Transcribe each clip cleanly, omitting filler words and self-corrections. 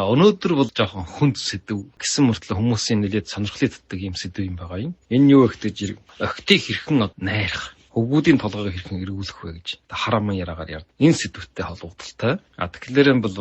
За өнөөдөр бол жоохон хүнд сэдв гэсэн мөртлөө хүмүүсийн нэлээд сонирхлыг татдаг юм сэдв юм байгаа юм. Энэ юу ихтэй зэрэг охтыг хэрхэн найрах, хөвгүүдийн толгойг хэрхэн эргүүлэх вэ гэж хараман яраагаар ярьдаг. Энэ сэдвтэй холбогдолтой. Тэгэхээр энэ бол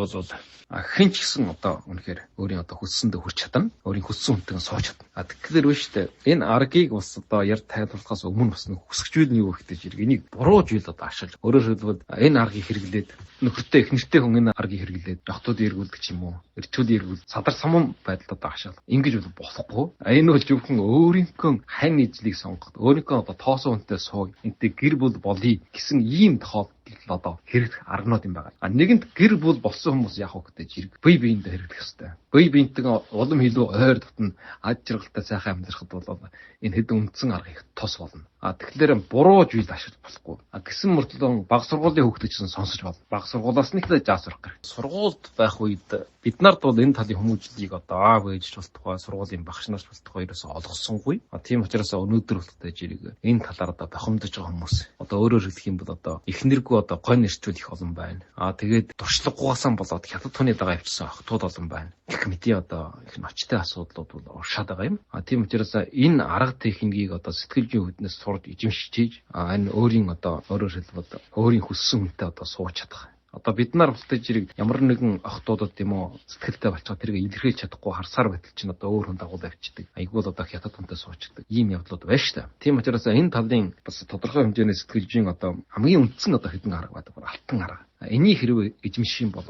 хэн ч гэсэн одоо үнэхээр өөрийн одоо хүссэндээ хүрч чадна. Өөрийн хүссэн хүнтэйгээ сууж чадна. Тэгэхээр биш үү? Энэ аргийг бас одоо яр тайлбарлахаас өмнө бас хүсгчүүл нь юу ихтэй зэрэг энийг буруу зүйл одоо ашиглаж. Өөрөөр хэлбэл энэ аргийг хэрэглээд нөхөртэй их нэртэй хүн энэ аргийг хэрэглээд охтууд эргүүлдэг ч юм уу, эрчүүд эргүүл садар самун байдалд одоо ашиглах. Ингэж бол болохгүй. Энэ бол зөвхөн өөрийнхөө хань ижлийг сонгох, өөрийнхөө одоо тоосон хүнтэй сууя, энтэй гэр бүл болъё гэсэн ийм тохиолдол одоо хэрэглэх арганууд юм байна. Нэгэнт гэр бүл болсон хүмүүс яах вэ гэдэг зэрэг бие биендээ хэрэглэх ёстой. Бие биентэйгээ улам илүү ойр дотно аж жаргалтай сайхан амьдрахад бол энэ хэдэн үндсэн арга их тос болно. Тэгэхээр буруу зүйл ашиглах болохгүй. Гэсэн мөртлөө баг сургуулийн хүүхдүүд ч сонсож болно. Баг сургуулаас нь ихлэ жаа сурах гэх. Сургуульд байх үед бид нарт бол энэ талын хүмүүжлийг одоо аав ээж болтугай, сургуулийн багш нар болтугай ерөөсөө олгосонгүй. Тийм учраас өнөөдөр болтой жирийг энэ талаар одоо бохомдож байгаа хүмүүс. Одоо өөрөөр хэлэх юм бол одоо эхнэргүй одоо гонь нэрчүүд их олон байна. Тэгээд туршлагагүйгасаа болоод хятад хүний дагаа явчихсан охтууд олон байна. Их мэдээ одоо их ноцтой асуудлууд бол уршаад байгаа юм. Тийм учраас энэ арга техникийг одоо сэтгэлжийн үүднээс сурж эзэмшиж энэ өөрийн одоо өөрөөр хэлбэл өөрийн хүссэн хүнтэй одоо сууж чадах. Одоо бид нар болтой жирийг ямар нэгэн охтуудад тийм үү сэтгэлтэй болчиход тэрийг илэрхийлж чадахгүй харсаар байтал чинь одоо өөр хүн дагуул авчдаг. Айгуул одоо хятад хүнтэй суучдаг. Ийм явдлууд байна шүү дээ. Тийм учраас энэ талын бас тодорхой хэмжээний сэтгэлжийн одоо хамгийн үндсэн одоо хэдэн арга байдаг. Алтан арга. Энийг хэрвээ эзэмших юм бол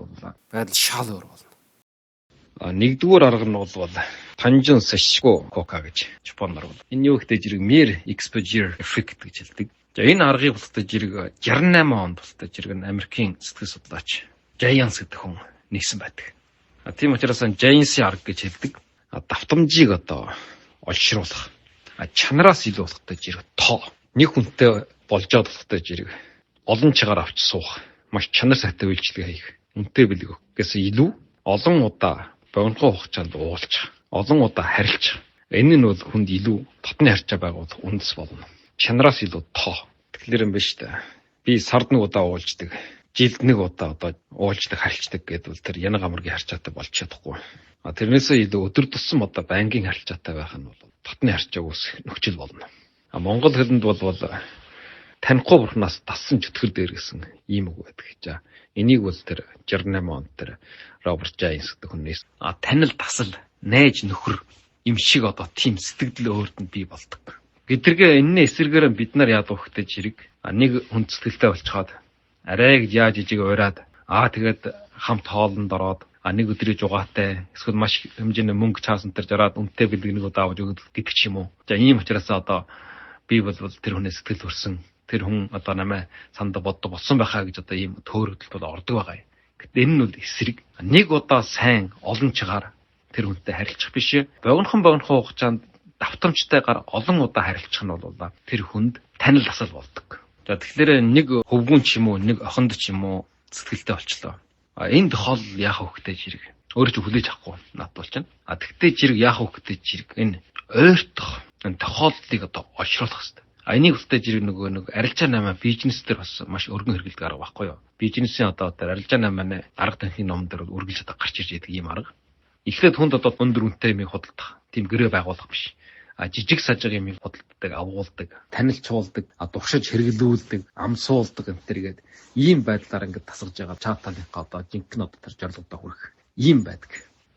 байдал шал өөр болно. Нэгдүгээр арга нь бол танжин сашгүй кока гэж Японоор бол. Энэ юу ихтэй жирэг мэр exposure effect гэж хэлдэг. За энэ аргыг болтой жирэг 68 онд болтой жирэг нь Америкийн сэтгэл судлаач James гэдэг хүн нэгсэн байдаг. Тийм учраас James-ийн арга гэж хэлдэг. Давтамжийг одоо олшруулах. Чанараас илүү болохтой жирэг тоо. Нэг хүнтэй болжоод болохтой жирэг олон чигээр авч суух. Маш чанар сайтай үйлчлэг хийх. Үнтэй бэлгөхгээс илүү олон удаа богинохоо хугацаанд уулзах. Олон удаа харилцах. Энэ нь бол хүнд илүү татны харьцаа байгуул үндэс болно. Чанараас илүү тоо. Тэгэхээр юм биш үү? Би сард нэг удаа уулздаг. Жилд нэг удаа одоо уулздаг, харилцдаг гэдвэл тэр янаг амаргийн харьцаатай болж чадахгүй. Тэрнээсээ илүү өдөр тусам одоо байнгын харьцаатай байх нь бол татны харьцаа үүсэх нөхцөл болно. Монгол хэлэнд бол танихгүй бурхнаас дассан чөтгөр дээр гэсэн ийм үг байдаг гэж. Энийг бол тэр 68 онд тэр Роберт James гэдэг хүнээс танил тасал найж нөхөр юм шиг одоо тийм сэтгэл өөртөнд бий болдог. Гэдэргээ энэний эсрэгээр бид нар яадаг хөтэй жирэг нэг хүн сэтгэлтэй болчиход арай гэж яаж ижиг ураад тэгээд хамт хоолнд ороод нэг өдрийн жугаатай эсвэл маш хэмжээний мөнгө цаасан тэр жараад үнэтэй бэлэг нэг удаа авч өгдөг гэдэг ч юм уу. За ийм учраас одоо би бол тэр хүнээс сэтгэл төрсөн. Тэр хүн одоо намайг санд бодсон байхаа гэж одоо ийм төөрөгдөлд бол ордог байгаа юм. Гэтэл энэ нь бол эсрэг. Нэг удаа сайн олон чигээр тэр хүнтэй харилцах биш. Богинохон хугацаанд давтамжтайгаар олон удаа харилцах нь бол тэр хүнд танил асал болдог. За тэгэхээр нэг хөвгүн ч юм уу, нэг охинд ч юм уу сэтгэлтэй болчлоо. Энэ тохиол яах вэ гэдэг жирэг. Өөрөө ч хүлээж авахгүй над бол чинь. Тэгтээ жирэг яах вэ гэдэг жирэг энэ ойртох энэ тохиолдлыг одоо олшруулах хэрэгтэй. Энийг үлдээж жирэг нэг арилжаа 8 бизнес дээр бас маш өргөн хэрэглэдэг арга байхгүй юу? Бизнесийн одоо тэр арилжаа 8 арга танхимын ном дээр үргэлж одоо гарч ирж байдаг ийм арга. Эхлээд хүнд одоо өндөр үнэтэй юм худалдах, тийм гэрээ байгуулах биш. Жижиг сажиг юм худалддаг, агуулдаг, танил чуулдаг, дуршиж хэрэглүүлдэг, амсуулдаг энтергээд ийм байдлаар ингээд тасгаж байгаа чаталынхаа одоо жинхэнэ одоо тэр зорилгодоо хүрэх ийм байдаг.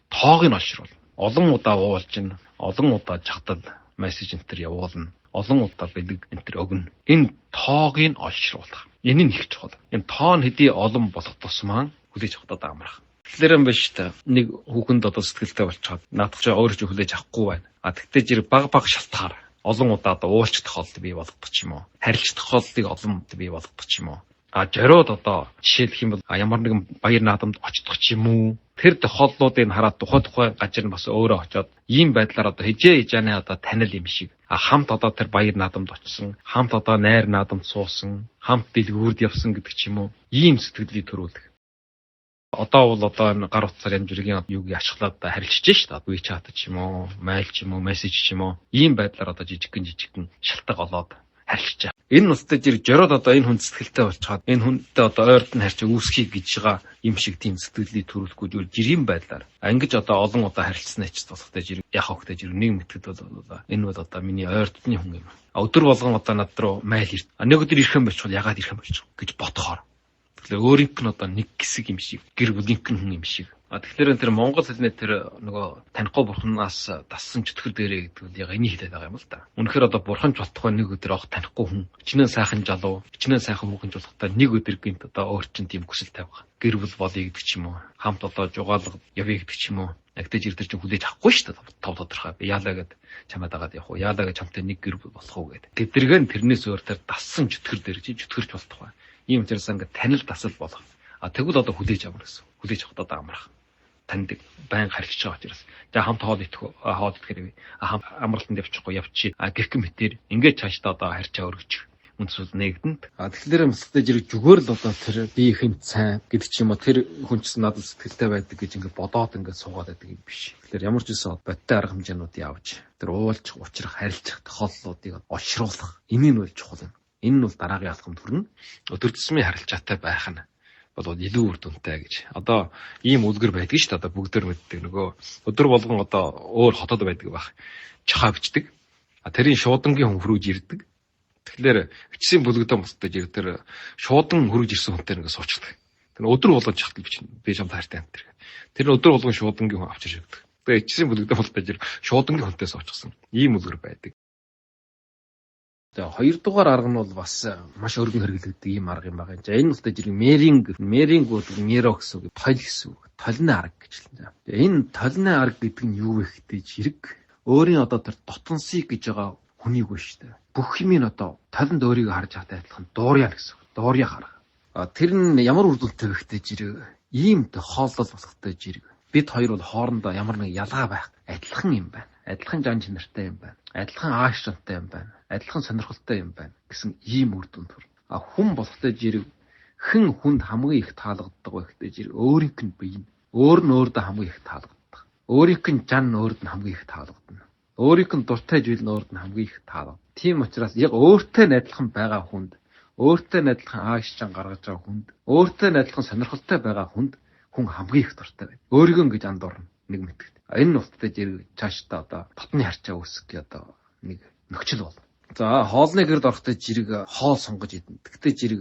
Тоог нь олшруул. Олон удаа уулзна, олон удаа чатал мессеж энтер явуулна, олон удаа бэлэг энтер өгнө. Энэ тоог нь олшруулах. Энэ нь их чухал. Энэ тоо нь хэдий олон болох тусмаа хүлээж авах амрах. Тэгэхээр юм биш та нэг хүүхэнд одоо сэтгэлтэй болчиход наадах чинь өөрөө ч хүлээж авахгүй байна. Тэгтээ жир баг шалтгаар олон удаа одоо уулзах тохиолдол бий болгодог ч юм уу. Харилцах тохиолдлыг олон бий болгодог ч юм уу. Зориод одоо жишээлх юм бол ямар нэгэн баяр наадамд очдог ч юм уу. Тэр тохиолдлуудыг хараад тухай газар нь бас өөрөө очиод ийм байдлаар одоо хижээ одоо танил юм шиг хамт одоо тэр баяр наадамд очсон, хамт одоо найр наадамд суусан, хамт дэлгүүрд явсан гэдэг ч юм уу. Ийм сэтгэлийг төрүүлдэг. Одоо бол одоо энэ гар утсаар янз бүрийн юуг ашиглаад харилцаж шүү дээ. WeChat ч юм уу, mail ч юм уу, message ч юм уу. Ийм байдлаар одоо жижигхэн шалтгаан олоод харилцаж. Энэ нь устдаж ирж жороод одоо энэ хүн сэтгэлтэй болчиход энэ хүнтэй одоо ойрд нь харьцаа үүсхийг гэж байгаа юм шиг тийм сэтгэлийг төрүүлэхгүй зүгээр жирийн байдлаар ангиж одоо олон удаа харилцсан ач тусахтай жирэг яхаа хөхтэй жирэг нэг мэтгэд бол энэ бол одоо миний ойрдны хүн юм. Өдөр болгон одоо над руу майл ирд. Нэг өдөр ирэх юм болчихвол ягаад ирэх юм болчих гэж бодохоор. Тэгэхээр өөрийнх нь одоо нэг хэсэг юм шиг гэр бүлийнх нь хүн юм шиг. Тэгэхээр тэр монгол хэлний тэр нөгөө танихгүй бурхнаас дассан чөтгөр дээрээ гэдэг нь яг энийг хэлээд байгаа юм л да. Үнэхээр одоо бурхан ч болтугай нэг өдөр авах танихгүй хүн, хичнээн сайхан залуу, хичнээн сайхан хүүхэн ч болохтой нэг өдөр гинт одоо өөр чин тийм хүсэл тавих. Гэр бүл болъё гэдэг ч юм уу. Хамт одоо жугаалга явъя гэдэг ч юм уу. Ягтаж ирдэр чинь хүлээж авахгүй шүү дээ. Тав тодорхой. Яалаа гэд чамаад агаад явах уу? Яалаа гэж чамтай нэг гэр бүл болох уу гэдэг. Тэдэргэн тэрнээс өөр тэр дассан чөтгөр дээр чи чөтгөрч болтугай. Ийм учраас ингээд танил дасал болох. Тэгвэл одоо хүлээж авах гэсэн. Хүлээж авах одоо амрах. Танд байн харьж байгаа учраас. За хамт хоол идэх хэрэггүй. Хамт амралтанд явчихгүй явчих. Гэх мэтэр ингээд цаашдаа одоо харьцаа өргөж үндэсэл нэгдэнд. Тэгэхээр мэстэй зэрэг зүгээр л одоо тэр би ихэнд сайн гэдэг ч юм уу тэр хүн ч надад сэтгэлтэй байдаг гэж ингээд бодоод ингээд суугаад байдаг юм биш. Тэгэхээр ямар ч үсэн бодтой арга хэмжээнүүдийг авч тэр уулж учрах харилцах тохиолдлуудыг олшруулах энэ нь бол чухал юм. Энэ нь бол дараагийн алхамд хүрнэ. Өдөр тутмын харилцаатай байх нь бол илүү үр дүнтэй гэж. Одоо ийм үлгэр байдаг шүү дээ. Одоо бүгдээр мэддэг нөгөө өдөр болгон одоо өөр хотод байдаг байх. Чахаа бичдэг. Тэрийн шуудангийн хүн хөрүүж ирдэг. Тэгэхээр бичсэн бүлэгдэн бусдад ирдэг тэр шуудан хөрүүж ирсэн хүнтэй ингээ суучдаг. Тэр өдөр болгон чахтал бичнэ. Би чам таартай амт тэр. Тэр өдөр болгон шуудангийн хүн авчирч явдаг. Тэгээ бичсэн бүлэгдэн бусдад ир шуудангийн хүнтэй суучсан. Ийм үлгэр байдаг. За хоёрдугаар арга нь бол бас маш өргөн хэрэглэгддэг ийм арга юм байна. За энэ бол зэрэг меринг бол меро гэсэн үг, тол гэсэн үг. Толны арга гэж хэлнэ. Энэ толны арга гэдэг нь юу вэ гэхтэй зэрэг өөрийн одоо тэр дотносыг гэж байгаа хүнийг ба штэ. Бүх юм нь одоо толонд өөрийгөө харж байгатай адилхан дуурья гэсэн үг. Дуурья харах. Тэр нь ямар үр дүнтэй вэ гэхтэй зэрэг ийм хооллол болохтой зэрэг бид хоёр бол хоорондоо ямар нэг ялгаа байх адилхан юм байна. Адилхан жан чанартай юм байна. Адилхан ааш жантай юм байна. Адилхан сонирхолтой юм байна гэсэн ийм үр дүнд хүрнэ. Хүн болохтой жирэг хэн хүнд хамгийн их таалагддаг вэ гэхтэй жирэг өөрийнх нь бие нь өөр нь өөрдөө хамгийн их таалагддаг. Өөрийнх нь жан өөрд нь хамгийн их таалагдана. Өөрийнх нь дуртай зүйл нь өөрд нь хамгийн их таалагдана. Тийм учраас яг өөртөө адилхан байгаа хүнд, өөртөө адилхан ааш жан гаргаж байгаа хүнд, өөртөө адилхан сонирхолтой байгаа хүнд хүн хамгийн их дуртай байна. Өөрийгөө ингэж андуурна нэг мэтгэд. Энэ нуттай жирэг цаашдаа одоо татны харьцаа үүсгэх одоо нэг нөхцөл бол. За хоолны гэрд орохдоо жирэг хоол сонгож идэнэ. Тэгтээ жирэг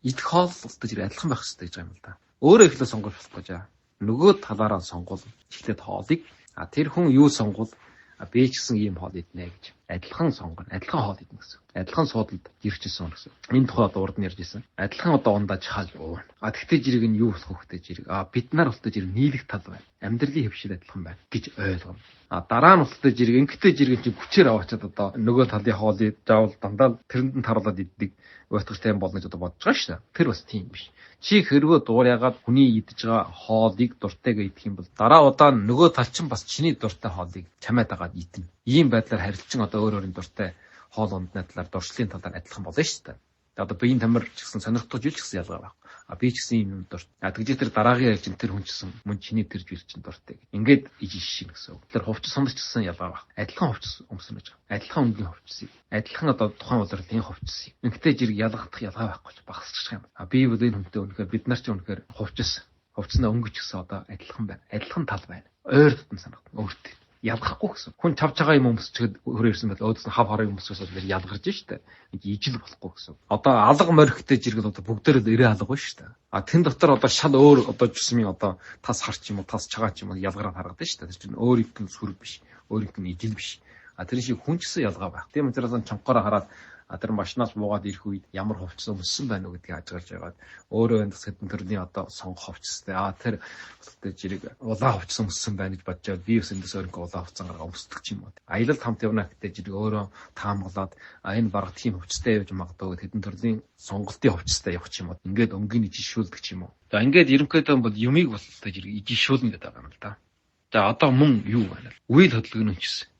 идэх хоол устдаа жирэг адилхан байх хэрэгтэй гэж юм л да. Өөрөө ихлэ сонгож болох гэж. Нөгөө талаараа сонгол ихлэд хоолыг тэр хүн юу сонгол би ч гэсэн ийм хоол иднэ гэж адилхан сонгоно. Адилхан хоол иднэ гэсэн. Адилхан суудалд ирчихсэн гэсэн. Энэ тухай одоо урд нь ярьж ирсэн. Адилхан одоо ундаж хаал уувна. Тэгтээ жирэг нь юу болох вэ гэхтэй жирэг бид нар болтой жирэг нийлэх тал байна. Амьдралын хөвшил адилхан байна гэж ойлгоно. Дараа нь болтой жирэг ингэхдээ жирэг чинь хүчээр аваачаад одоо нөгөө талын хоолыг заавал дандаа тэрэнд нь таруулаад иддэг уйтгаж тайм болно гэж одоо бодож байгаа шүү дээ. Тэр бас тийм биш. Чи хэрвээ дуурайгаад хүний идэж байгаа хоолыг дуртайгаа идэх юм бол дараа удаа нөгөө тал чинь бас чиний дуртай хоолыг чамайг дагаад идэнэ. Ийм байдлаар харилцан одоо өөр өөрийн дуртай хоол ундны талаар дуршлын талаар адилхан болно шүү дээ. Одоо биеийн тамир ч гэсэн сонирхдаг зүйл ч гэсэн ялгаа байна. Би ч гэсэн юм дурт. Тэгж тэр дараагийн ялчин тэр хүн ч гэсэн мөн чиний тэр зүйл чинь дуртай гэж. Ингээд ижиж шин гэсэн үг. Тэр хувцас сондч гэсэн ялгаа байна. Адилхан хувцас өмсөн гэж байгаа. Адилхан өнгийн хувцсыг. Адилхан одоо тухайн улирлын хувцсыг. Ингээд жирэг ялгах ялгаа байхгүй ч багасчих юм. Би бол энэ хүнтэй үнэхээр бид нар ч үнэхээр хувцснаа өнгөч гэсэн одоо адилхан байна. Адилхан тал байна. Ойр дотн санагдана. Өөртөө ялгахгүй гэсэн. Хүн чавж байгаа юм өмсчихэд хөрөө ирсэн байл өөдөөс нь хав харыг өмсгөөс бол ялгарч штэ. Нэг ижил болохгүй гэсэн. Одоо алга морхтой жиргэл одоо бүгдээр л ирээ алга байна штэ. Тэн дотор одоо шал өөр одоо жусмын одоо тас харч юм уу тас чагаа ч юм уу ялгараад харагдана штэ. Тэр чинь өөрийнх нь сүр биш. Өөрийнх нь ижил биш. Тэр шиг хүн ч гэсэн ялгаа байх. Тийм учраас чангараа хараад тэр машинаас буугаад ирэх үед ямар хувцас өмссөн байна уу гэдгийг ажиглаж байгаад өөрөө энэ хэдэн төрлийн одоо сонгох хувцастай тэр жирэг улаан хувцас өмссөн байна гэж бодож би бас эндээс өөрөнгө улаан хувцас гаргаа өмсдөг ч юм уу. Аялалд хамт явна гэдэг жирэг өөрөө таамаглаад энэ бараг тийм хувцастай явж магадгүй хэдэн төрлийн сонголтын хувцастай явах ч юм уу. Ингээд өнгийн ижишүүлдэг ч юм уу. За ингээд ерөнхийдөө бол юмыг бол жирэг ижишүүлнэ гэдэг байгаа юм л да. За одоо мөн юу байна? Үйл хөдөлгөөн нь ч гэсэн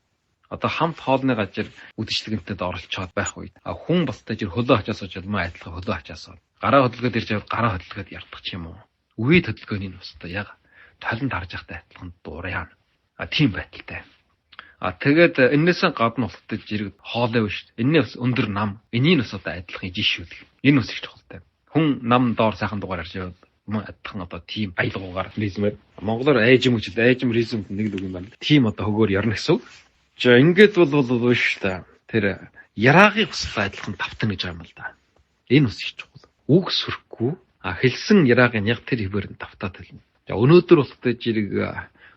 одоо хамт хоолны газар үдшилгэнтэд оролцоод байх үед хүн болтой жир хөлөө хачаас очоод маа адилхан хөлөө хачаас гараа хөдөлгөөд ирж аваад гараа хөдөлгөөд ярдах ч юм уу. Үеийн хөдөлгөөний нь өстой яг толонд харж байхтай адилхан дуурайна. Тийм байдалтай. Тэгээд энэсээ гадна болохтой жирэг хоолой биш. Энэний бас өндөр нам. Энийг бас одоо адилхан ижиж шүүд. Энэ бас их чухалтай. Хүн нам доор сайхан дугаар арж яваад адилхан одоо тийм баялгуугаар ризмээр монголоор айжим гэж айжим ризм нэг үг юм байна. Тийм одоо хөгөөр ярина гэсэн. За ингээд бол биш та. Тэр яраагийн хуслаа адилхан давтана гэж байгаа юм л да. Энэ бас их чухал. Үг сүрэхгүй хэлсэн яраагийн яг тэр хөвөр нь давтаад хэлнэ. За өнөөдөр болохтой жирэг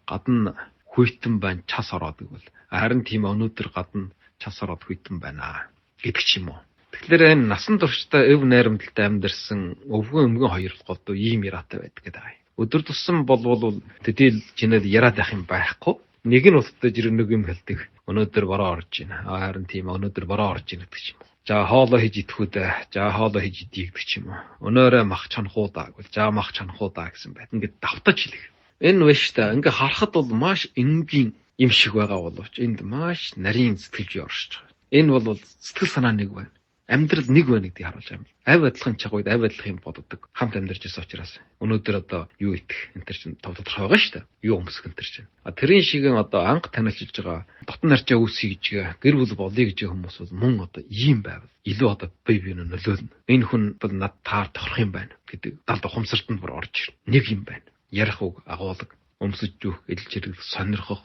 гадна хүйтэн байна час ороод гэвэл харин тийм өнөөдөр гадна час ороод хүйтэн байна гэдэг ч юм уу. Тэгэхээр энэ насан туршдаа өв найрамдалтай амьдарсан өвгөн хоёр голдуу ийм яраатай байдаг гэдэг аа. Өдөр тусам болвол тэдэл чинээд яраад байх юм байхгүй. Нэг нь утгатай жирэг нэг юм хэлдэг. Өнөөдөр бороо орж байна. Харин тийм өнөөдөр бороо орж байна гэдэг ч юм уу. За хоолоо хийж идэхүүд. За хоолоо хийж идэх гэдэг ч юм уу. Өнөөрэ мах чанахуу даа гэвэл за мах чанахуу даа гэсэн байт. Ингээд давтаж хэлэх. Энэ биш та. Ингээ харахад бол маш энгийн юм шиг байгаа боловч энд маш нарийн сэтгэлж оршиж байгаа. Энэ бол сэтгэл санаа нэг байна. Амьдрал нэг байна гэдгийг харуулж байгаа юм. Авь адилхан чагууд авь адилхан юм боддог. Хамт амьдарч байсан учраас өнөөдөр одоо юу идэх энэ төр чинь тодорхой байгаа шүү дээ. Юу өмсөх энэ төр чинь. Тэрийн шигэн одоо анх танилцж байгаа дотн нарчаа үсгий гэж гэр бүл болъё гэж хүмүүс бол мөн одоо ийм байвал илүү одоо бие биенээ нөлөөлнө. Энэ хүн бол над таар тохирох юм байна гэдэг далд ухамсарт нь бүр орж ирнэ. Нэг юм байна. Ярих үг агуулга өмсөж юөх элж хэрэг сонирхох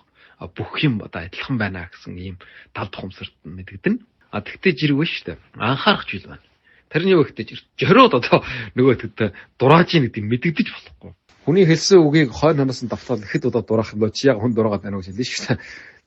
бүх юм одоо адилхан байна гэсэн ийм далд ухамсарт мэдэгдэн. Тэгтээ жирэг байна шүү дээ. Анхаарах зүйл байна. Тэрний үгтэй жороод одоо нөгөө төдөө дурааж ийн гэдэг мэдэгдэж болохгүй. Хүний хэлсэн үгийг хойно ханаас нь давтаад ихэд удаа дураах юм бол чи яг хүн дураагаад байна гэж хэлсэн шүү дээ.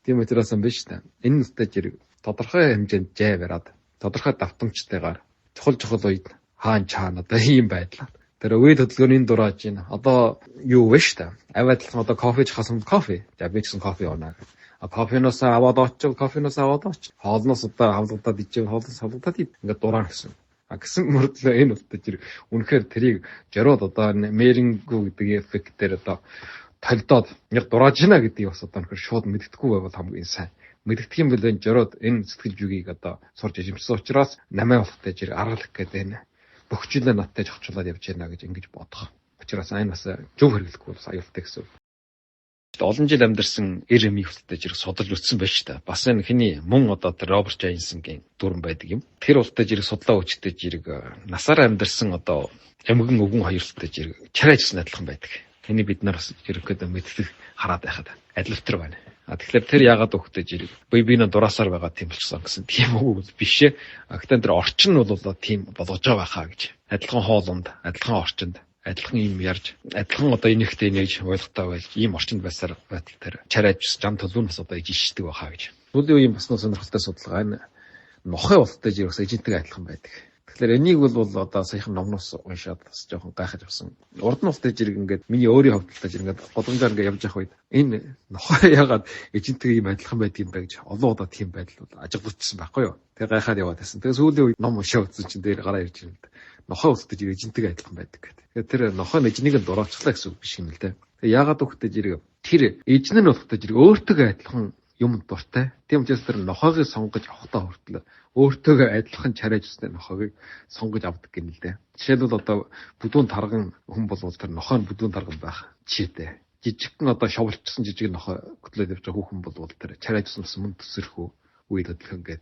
Тийм учраас юм биш шүү дээ. Энэ үстэй жирэг тодорхой хэмжээнд жай бариад тодорхой давтамжтайгаар чухал үед хаан чаана одоо ийм байдлаар тэр үе хөдөлгөөний дурааж ийн. Одоо юу вэ шүү дээ. Аваадлах одоо кофеж хасам кофе. За би ч гэсэн кофе унаа. Кофеноос аваад очив, кофеноос аваад очив. Хоолноос одоо хавлагдаад ичэв, хоолноос хавлагдаад ингээд дураа гэсэн. Гэсэн мөрдлөө энэ утга жир үнэхээр тэрийг жороод одоо мэрингүү гэдэг эффектээр одоо толдоод яг дурааж гинэ гэдгийг бас одоо нөхөр шууд мэддэхгүй байвал хамгийн сайн. Мэддэх юм бол энэ жороод энэ сэтгэл зүгийг одоо сурч ижимсэн учраас намаа болохтой жир аргалах гэдэг энэ бөхчлөө надтай зохицуулаад явж байна гэж ингэж бодох. Учираас энэ бас зөв хэрэглэхгүй бас аюултай гэсэн. Олон жил амьдарсан эр эмийг хөсөлтэй жирэг судалж үтсэн байж та. Бас энэ хэний мөн одоо тэр Роберт Жайнсонгийн дүрэн байдаг юм. Тэр ултай жирэг судлаа өчтэй жирэг насаараа амьдарсан одоо эмгэн өвгөн хоёр ултай жирэг чарайжсэн адилхан байдаг. Хэний бид нар бас жирэгхэд мэддэг хараад байхад адилвтар байна. Тэгэхээр тэр яагаад өгөхтэй жирэг бие биенээ дураасаар байгаа тийм болчихсон гэсэн тийм үг биш ээ. Гэхдээ тэр орчин нь бол тийм болгож байгаа хаа гэж. Адилхан хоолунд, адилхан орчинд адилхан юм ярьж адилхан одоо энийхтэй нээж ойлгохтой байж ийм орчинд байсаар байтал тэр чарайж зам төлөвнөөс одоо ижишдэг байхаа гэж. Сүүлийн үеийн бас сонирхолтой судалгаа энэ нохой болттой жиргс эжинтэйг адилхан байдаг. Тэгэхээр энийг бол одоо саяхан номноос уншаад бас жоохон гайхаж авсан. Урд нь болттой жирэг ингээд миний өөрийн хувьд жирэг ингээд годомжаар ингээд явж явах үед энэ нохой ягаад эжинтэйг ийм адилхан байдаг юм бэ гэж олон удаа тийм байдал бол ажиглагдсан байхгүй юу. Тэгээ гайхаад яваад байсан. Тэгээ сүүлийн үед ном уншаа үзсэн чинь дээр гараа ирж байна. Нохой болттой жирэг эжинтэйг адилхан байдаг гэдэг. Тэр нохой эжнийг нь дураалцлаа гэсэн үг биш юм л дээ. Тэгээ яагаад өгөхтэй жирэг тэр эжин нь болохтой жирэг өөртөө адилхан юмд дуртай. Тийм учраас тэр нохойг сонгож авахтаа хүртэл өөртөө адилхан чарайж өстэй нохойг сонгож авдаг гэнэ л дээ. Жишээлбэл одоо бүдүүн тарган хүн бол тэр нохой нь бүдүүн тарган байх жишээтэй. Жижигхэн одоо шовлцсон жижиг нохой хөтлөөд явж байгаа хүүхэн бол тэр чарайж өснөс мөн төсөрхөө үед хөдлөх ингээд.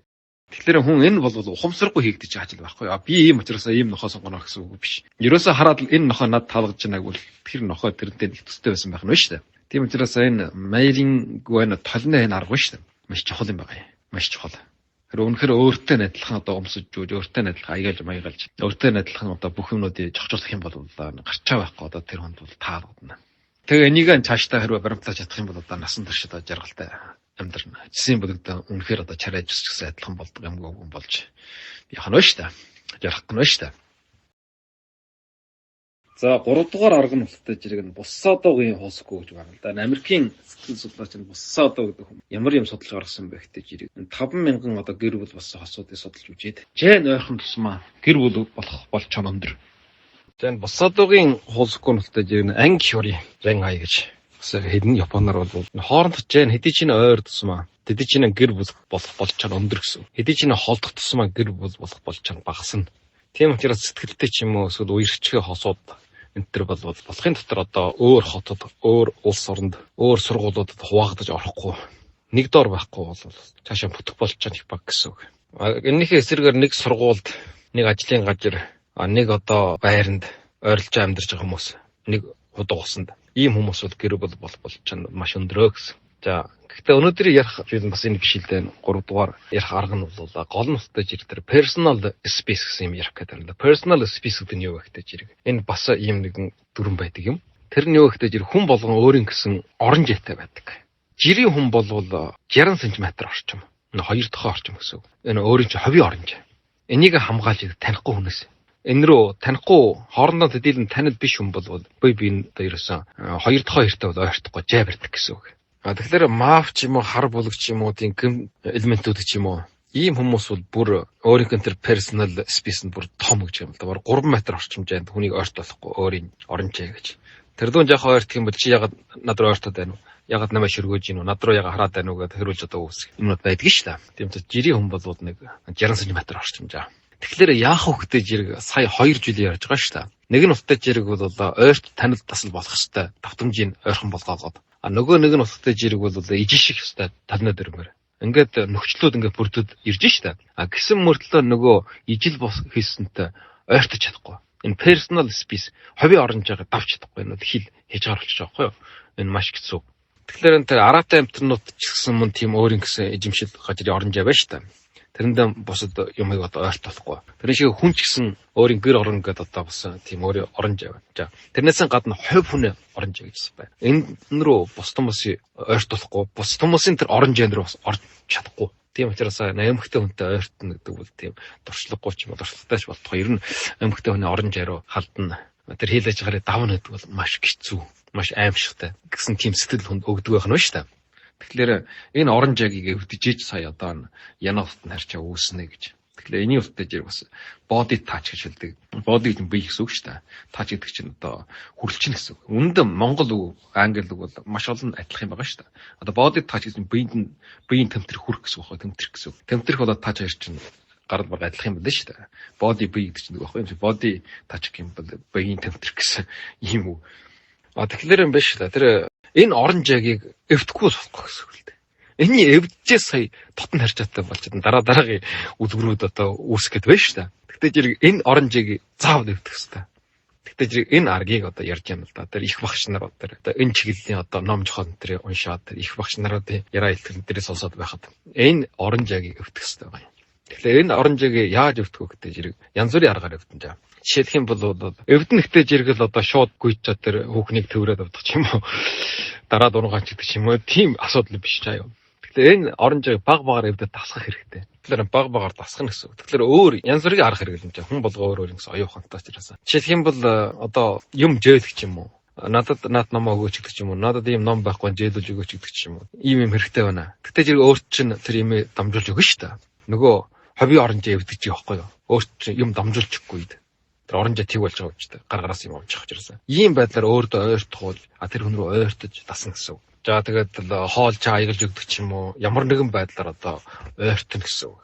Тэгэхээр хүн энэ бол ухамсаргүй хийгдэж байгаа ажил байхгүй. Би ийм учраас ийм нохой сонгоно гэсэн үг биш. Ерөөсөө хараад энэ нохой над таалгаж байгааг бол тэр нохой тэрнтэй нэг төстэй байсан байх нь шүү дээ. Тийм учраас энэ майрын гүн толны энэ арга шүү дээ. Маш чухал юм байгаа юм. Маш чухал. Тэр үнэхээр өөртөө адилхан одоо өмсөж жүүж, өөртөө адилхан аягалж маягалж, өөртөө адилхан одоо бүх юмнуудыг зохицуулах юм бол гарчаа байхгүй одоо тэр хүнд бол таалагдана. Тэгээ энийг цаашдаа хэрвээ баримтлаж чадах юм бол одоо насан туршид жаргалтай амьдрна. Жисийн бүгд үнэхээр одоо чарайж өсчихсэн адилхан болдог юм болж явах нь шүү дээ. Жаргах нь шүү дээ. За 3 дугаар арга нь болтой жирэг нь Буссадогийн хоосгүй гэж байна л да. Америкийн сэтгэл судлаач нь Буссадо гэдэг хүн ямар юм судалж гаргасан бэ гэдэг жирэг. 5,000 одоо гэр бүл болсон хосуудыг судалж үзээд Жэн ойрхон тусмаа гэр бүл болох болчон өндөр. За энэ Буссадогийн хоосгүй болтой жирэг нь анги шори Жэн хай гэж хэдэн Японоор бол хооронд Жэн хэдий чинь ойр тусмаа хэдий чинь гэр бүл болох болчон өндөр гэсэн. Хэдий чинь холдох тусмаа гэр бүл болох болчон багасна. Тийм учраас сэтгэлтэй ч юм уу эсвэл үерхчгээ хосууд энэ төр бол болохын дотор одоо өөр хотод, өөр улс оронд, өөр сургуулиудад хуваагдаж орохгүй нэг доор байхгүй бол цаашаа бүтэх болж байгаа нэг баг гэсэн үг. Энийхээ эсрэгээр нэг сургуульд, нэг ажлын газар, нэг одоо байранд ойрлож амьдарч байгаа хүмүүс, нэг худуу усанд ийм хүмүүс бол гэр бүл болж чана маш өндрөө гэсэн. За гэхдээ өнөөдөр ярих зүйл бас энэ биш л дээ. 3 дугаар ярих арга нь бол гол нь өстэй жир дээр personal space гэсэн юм ярих гэдэг юм да. Personal space гэдэг нь юу вэ гэдэг жирэг. Энэ бас ийм нэгэн дүрэн байдаг юм. Тэр нь юу вэ гэдэг жир хүн болгон өөрийн гэсэн орон зайтай байдаг. Жирийн хүн бол 60 см орчим. Энэ 2 дахь орчим гэсэн үг. Энэ өөрийн чинь ховийн орон зай. Энийг хамгаалж танихгүй хүнээс. Энэ рүү танихгүй хоорондоо төдийлөн танил биш хүн бол бие биендээ ерөөсөн 2 дахь хоёртой бол ойртохгүй жай барьдаг гэсэн үг. Тэгэхээр маф ч юм уу, хар булаг ч юм уу, тийм элементүүд ч юм уу, ийм хүмүүс бол бүр өөрийнх нь тэр personal space нь бүр том гэж юм л да. Бараг 3 м орчимжээнд хүнийг ойрт болохгүй өөрийн орон зай гэж. Тэр дуун жаахан ойртох юм бол чи ягаад над руу ойртоод байна уу? Ягаад намайг шөргөөж гин үү? Над руу ягаад хараад байна уу гэдэг хэрүүлж одоо үүсэх юмнууд байдаг шүү дээ. Тийм ч жирийн хүн бол нэг 60 см орчимжаа. Тэгэхээр яах вэ гэдэг жирэг сая 2 жилийн ярьж байгаа шүү дээ. Нэг нь уттай жирэг бол ойрт танил тасал болох хэвээр давтамжийн ойрхон болгоогоод. Нөгөө нэг нь уттай жирэг бол ижиших хэвээр талнаа дөрмөр. Ингээд нөхцлүүд ингээд бүрдүүд ирж штэ. Гэсэн мөртлөө нөгөө ижил бос хийсэнтэй ойртож чадахгүй. Энэ personal space ховийн орон зайг давж чадахгүй. Энэ хил хийж байгаа болчих жоохгүй юу? Энэ маш хэцүү. Тэгэхээр энэ араатай амтнууд ч гэсэн мөн тийм өөрийн гэсэн эзэмшил газрын орон зай байна штэ. Тэрэндээ бусад юмыг одоо ойрт болохгүй. Тэр шиг хүн ч гэсэн өөрийн гэр орон гэдэг одоо бас тийм өөрийн орон зай байна. За тэрнээс гадна хувь хүний орон зай гэж байна. Энэ рүү бус хүмүүсийн ойрт болохгүй. Бус хүмүүсийн тэр орон зай руу бас орж чадахгүй. Тийм учраас эмэгтэй хүнтэй ойртно гэдэг бол тийм дуршлаггүй ч юм уу дуршлагтай ч болтгоо. Ер нь эмэгтэй хүний орон зай руу халдна. Тэр хийлэж гарыг давна гэдэг бол маш хэцүү, маш аимшигтай гэсэн тийм сэтгэл хүнд өгдөг байх нь шүү дээ. Тэгэхээр энэ орон зайгийг өвдөж сая одоо янавт нь харьцаа үүснэ гэж. Тэгэхээр энэний өвдөж жир бас body touch гэж хэлдэг. Body гэдэг нь бие гэсэн үг шүү дээ. Touch гэдэг чинь одоо хүрэлчин гэсэн үг. Үүнд Монгол үг, англи үг бол маш олон адилхан юм байгаа шүү дээ. Одоо body touch гэдэг нь биеийн тэмдгэр хүрэх гэсэн үг байна. Тэмдгэрх гэсэн үг. Тэмдгэрх бол touch хоёр чинь гарал баг адилхан юм байна шүү дээ. Body бие гэдэг чинь үг байна. Body touch гэх юм бол биеийн тэмдгэрх гэсэн юм уу. Тэгэхээр юм байна шүү дээ. Тэр энэ орон зайгийг эвдэхгүй болохгүй гэсэн үг л дээ. Энийн эвдчээ сая дотн харьцаатай болж дараагийн үлгэрүүд одоо үүсгэж байна шүү дээ. Тэгтээ зэрэг энэ орон зайгийг заавал эвдэх хэрэгтэй. Тэгтээ зэрэг энэ аргийг одоо ярьж юм л да. Тэр их багш нар одоо энэ чиглэлийн одоо ном зохион тэр уншаад тэр их багш наруудын яраа хэлтгэн дээрээ сонсоод байхад энэ орон зайгийг эвдэх хэрэгтэй байна. Тэгэхээр энэ орон зайгийг яаж эвдэх вэ гэдэг зэрэг янз бүрийн аргаар эвдэн жаа. Жишээлх юм бол эвдэнэхтэй зэрэгэл одоо шууд гүйчаад тэр хүүхнийг төврөөд авдаг ч юм уу. Дараа дургаач гэдэг ч юм уу. Тийм асуудал биш чаа юу. Тэгэхээр энэ орон зайг баг багаар эвдэд тасгах хэрэгтэй. Тэгэхээр баг багаар тасгах гэсэн үг. Тэгэхээр өөр янз бүрийн арга хэрэгэл юм чаа. Хүн болгоо өөр гэсэн оюун ухаантай ч ирсэн. Жишээлх юм бол одоо юм зөөлөх ч юм уу. Надад намаа өгөөч гэдэг ч юм уу. Надад ийм ном байхгүй зөөлөж өгөөч гэдэг ч юм уу. Ийм юм хэрэгтэй байна. Тэгтээ зэрэг өөрт чинь тэр имээ дамжуулж өгнө шүү дээ. Нөгөө ховийн орон зай эвдэж байгаа байхгүй юу. Өөрт чинь юм дамжуулж өгөхгүй. Орон зай тэг болж байгаа юм ч гэдэг. Гар гараас юм авч явах гэсэн. Ийм байдлаар өөртөө ойртох бол тэр хүн рүү ойртож дасна гэсэн үг. За тэгээд хоол чаа аягалж өгдөг ч юм уу. Ямар нэгэн байдлаар одоо ойртно гэсэн үг.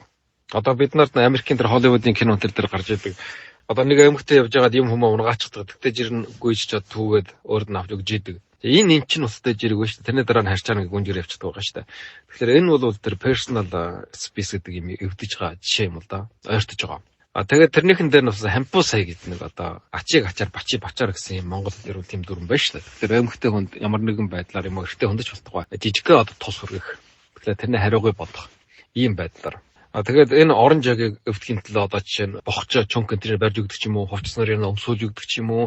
Одоо бид нарт Америкийн тэр Холливуудын кинон тэр гарч идэг. Одоо нэг эмэгтэй явж байгаад юм хүмүүс унгаачихдаг. Тэгтээ жирэн гүйж чад түүгээд өөрд нь авч өгж идэг. Энэ чинь устай жирэг байна шүү дээ. Тэрний дараа нь харьцаа нэг гүнжээр явчихдаг байгаа шүү дээ. Тэгэхээр энэ бол тэр personal space гэдэг юм эвдэж байгаа жишээ юм л да. Ойртож байгаа. Тэгээд тэрнийхэн дээр нь бас хампуу сая гэдэг нэг одоо ачиг ачаар бачаар гэсэн юм Монгол дээр бол тийм дүрэн байна шүү дээ. Тэгэхээр эмэгтэй хүнд ямар нэгэн байдлаар юм эрэгтэй хүндэж болтугай. Жижигхэн одоо тус хүргэх. Тэгэхээр тэрний хариугүй бодох. Ийм байдлаар. Тэгээд энэ орон зайгийг эвдэхийн төлөө одоо жишээ нь бохчоо чон контейнер барьж өгдөг ч юм уу, хувцас нарыг өмсүүлж өгдөг ч юм уу,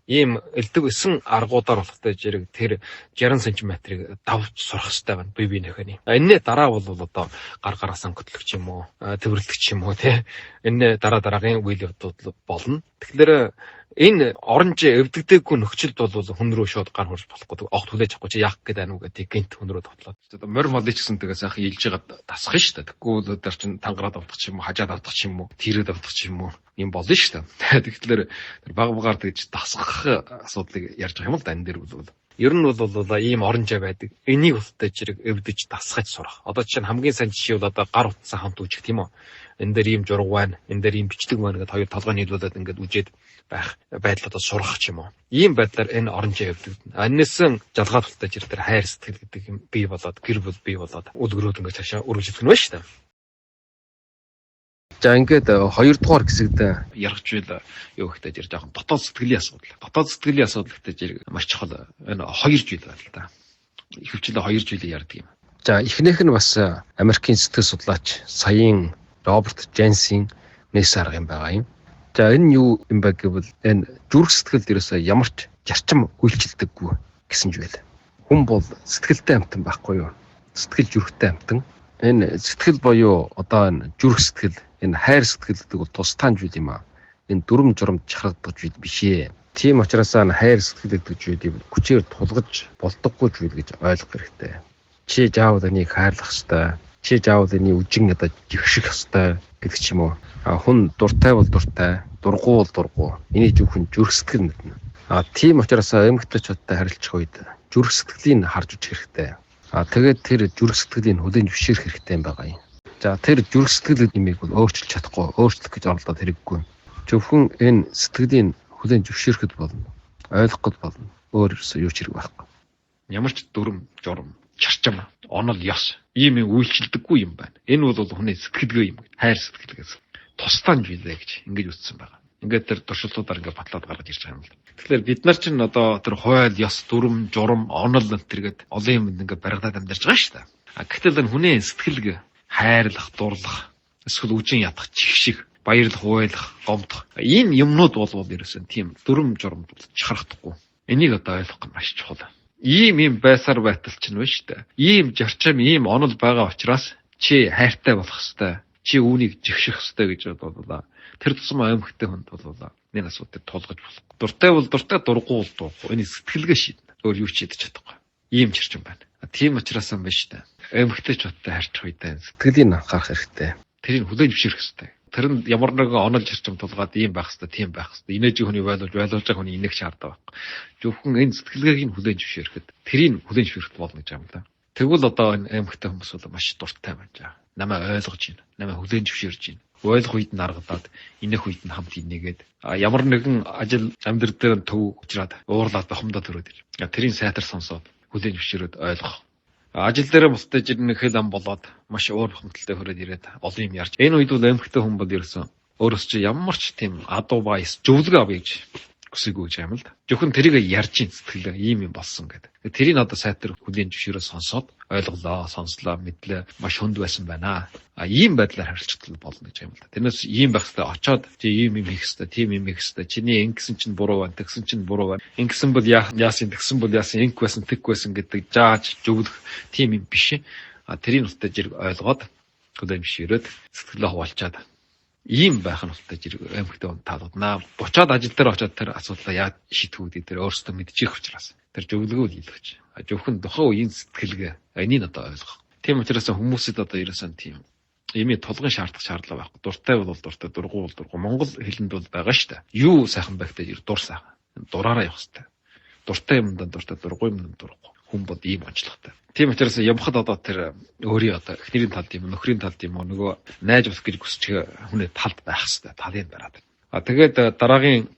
ийм элдэг эсэн аргуудаар болохтой зэрэг тэр 60 см-ыг давж сурах хэрэгтэй байна бие биенийхээ. Энэний дараа бол одоо гар гараас өнгөтлөх ч юм уу, төвөрлөх ч юм уу тий. Энэний дараагийн үйл явдлууд болно. Тэгэхээр энэ орон зай эвдэгдээгүй нөхцөлд бол хүн рүү шууд гар хурж болохгүй. Огт хүлээж авахгүй чи яах гээд байна уу гэдэг гинт хүн рүү тоглоод. Одоо морь мод ч гэсэн тэгээ сайхан илж байгаа тасах нь шүү дээ. Тэггүй бол өдөр чинь тангараад авдаг ч юм уу, хажаад авдаг ч юм уу, тийрээд авдаг ч юм уу. юм болно шүү дээ. Тэгэхээр тэр баг багаар тэгж дасгах асуудлыг ярьж байгаа юм л да энэ дэр бол. Ер нь бол ийм оронжай байдаг. Энийг үлдээж зэрэг эвдэж дасгаж сурах. Одоо чинь хамгийн сайн жишээ бол одоо гар утсан хамт үүсгэх тийм үү? Энэ дээр ийм жураг байна, энэ дээр ийм бичлэг байна гэдээ хоёр толгой нийлүүлээд ингээд үжээд байх байдлуудад сургах ч юм уу. Ийм байдлаар энэ оронжай эвдэгдэнэ. Аннээсэн жалгаад үлдээж зэрэг тэр хайр сэтгэл гэдэг юм бий болоод, гэр бүл бий болоод үлгэрүүд ингээд цаашаа өргөжлөх нь байна шүү дээ. За ингээд хоёрдугаар хэсэгт ярих зүйл юу гэхтэй жир жоохон дотоод сэтгэлийн асуудал. Дотоод сэтгэлийн асуудал гэхтэй жир маш чухал. Энэ хоёр зүйл байна л да. Ихэвчлэн хоёр зүйлийг ярьдаг юм. За эхнийх нь бас Америкийн сэтгэл судлаач саяын Роберт Женсийн нээс арга юм байгаа юм. За энэ юу юм бэ гэвэл энэ зүрх сэтгэлд ерөөсөө ямар ч зарчим үйлчилдэггүй гэсэн зүйл. Хүн бол сэтгэлтэй амтан байхгүй юу? Сэтгэл зүрхтэй амтан. Энэ сэтгэл буюу одоо энэ зүрх сэтгэл, энэ хайр сэтгэл гэдэг бол тусдаа зүйл юм аа. Энэ дүрм журамд чахагддаг зүйл биш ээ. Тийм учраас хайр сэтгэл гэдэг зүйлийг хүчээр тулгаж болдоггүй зүйл гэж ойлгох хэрэгтэй. Чи заавал энийг хайрлах ёстой. Чи заавал энийг үжин одоо жигших ёстой гэдэг ч юм уу. Хүн дуртай бол дуртай, дургу бол дургу. Энийг зөвхөн зүрх сэтгэл мэднэ. Тийм учраас эмэгтэйчүүдтэй харилцах үед зүрх сэтгэлийг харж үзэх хэрэгтэй. Тэгээд тэр зүрх сэтгэлийг хүлээн зөвшөөрөх хэрэгтэй юм байгаа юм. За тэр зүрх сэтгэл нэмийг бол өөрчилж чадахгүй, өөрчлөх гэж оролдоод хэрэггүй. Зөвхөн энэ сэтгэлийн хүлээн зөвшөөрөхөд болно. Ойлгоход болно. Өөр юу ч хэрэг байхгүй. Ямар ч дүрм, журам, чарчим, онол, ёс ийм үйлчилдэггүй юм байна. Энэ бол хүний сэтгэлгээ юм. Хайр сэтгэлгээс тусдаа зүйлээ гэж ингэж үздсэн байгаа. Ингээд тэр туршилтуудаар ингээд батлаад гаргаж ирж байгаа юм л. Тэгэхээр бид нар чинь одоо тэр хууль, ёс, дүрм, журам, онол тэргээд олон юм ингээд баригдаад амьдарч байгаа шүү дээ. Гэтэл энэ хүний сэтгэлгээ хайрлах, дурлах, эсвэл үжин ядах, чигших, баярлах, уйлах, гомдох ийм юмнууд бол ерөөсөн тийм дүрм журамд чахардахгүй. Энийг одоо ойлгох нь маш чухал. Ийм байсаар байтал ч нэ шүү дээ. Ийм зарчим, ийм онол байгаа учраас чи хайртай болох хэвээр, чи үүнийг жигших хэвээр гэж бодлоо. Тэр тусмаа эмхтэй хүнд болоо. Энэ асуудыг тулгаж болох. Дуртай бол дуртай, дургу бол дургу. Энэ сэтгэлгээ шийднэ. Өөр юу ч хийж чадахгүй. Ийм зарчим байна. Тийм учраас юм байна шүү дээ. Эмхтэйчүүдтэй харьцах үедээ сэтгэлийн анхаарах хэрэгтэй. Тэрийг хүлээн зөвшөөрөх хэрэгтэй. Тэр нь ямар нэгэн онол зарчим тулгаад ийм байх хэрэгтэй, тийм байх хэрэгтэй. Инээж хүний ойлгуулж байгаа хүний инех шаарддаг байхгүй. Зөвхөн энэ сэтгэлгээг нь хүлээн зөвшөөрөхөд тэрийг хүлээн зөвшөөрөх болно гэж юм да. Тэгвэл одоо энэ эмхтэй хүмүүс бол маш дуртай байна. Намайг ойлгож байна. Намайг хүлээн зөвшөөрж байна. Ойлгох үед нь аргадаад, инех үед нь хамт инээгээд ямар нэгэн ажил амьдрал дээр төв учраад уурлаад бохомдоо төрөөд ир. Тэрийн сайтар сонсоод хүлээн зөвшөөрөд ойлгох. Ажил дээр бусдад жирнэ хэл ам болоод маш уур бохомдолтой хүрээд ирээд олон юм ярьж. Энэ үед бол эмхтэй хүн бол ерөөсөн өөрөөс чи ямар ч тийм адуу баяс зөвлөгөө авъя гэж хүсээгүй гэж юм л да. Зөвхөн тэрийг ярьж ин сэтгэлээ ийм юм болсон гэдэг. Тэрийг одоо сайтар хүлээн зөвшөөрөө сонсоод ойлголоо, сонслоо, мэдлээ маш хүнд байсан байна. Ийм байдлаар харилцах болно гэж юм л да. Тэрнээс ийм байх хэрэгтэй очоод чи ийм юм хийх хэрэгтэй, тийм юм хийх хэрэгтэй. Чиний ингэсэн чинь буруу байна, тэгсэн чинь буруу байна. Ингэсэн бол яасан, тэгсэн бол яасан, инг байсан, тэг байсан гэдэг зааж зөвлөх тийм юм биш. Тэрийг нүхтэй зэрэг ойлгоод хүлээн зөвшөөрөөд сэтгэлээ хуваалцаад ийм байх нь болтой зэрэг эмхтэй хүн таалагдана. Бочоод ажил дээр очоод тэр асуудлаа яаж шийдэх үүдээ тэр өөрсдөө мэдчих учраас тэр зөвлөгөө хийлгэж. Зөвхөн тухайн үеийн сэтгэлгээ энийг одоо ойлгох. Тийм учраас хүмүүсэд одоо ерөөсөн тийм имийг тулгын шаардах шаардлага байхгүй. Дуртай бол дуртай, дургу бол дургу. Монгол хэлэнд бол байгаа шүү дээ. Юу сайхан байхтай дур сайхан. Дураараа явах хэрэгтэй. Дуртай юмд дуртай, дургу юмд дургу. Хүн бол ийм онцлогтой. Тийм учраас явхад одоо тэр өөрийн одоо эхнэрийн талд юм, нөхрийн талд юм уу нөгөө найз ус гэж хүсч хүний талд байх хэрэгтэй. Талын бараад. Тэгээд дараагийн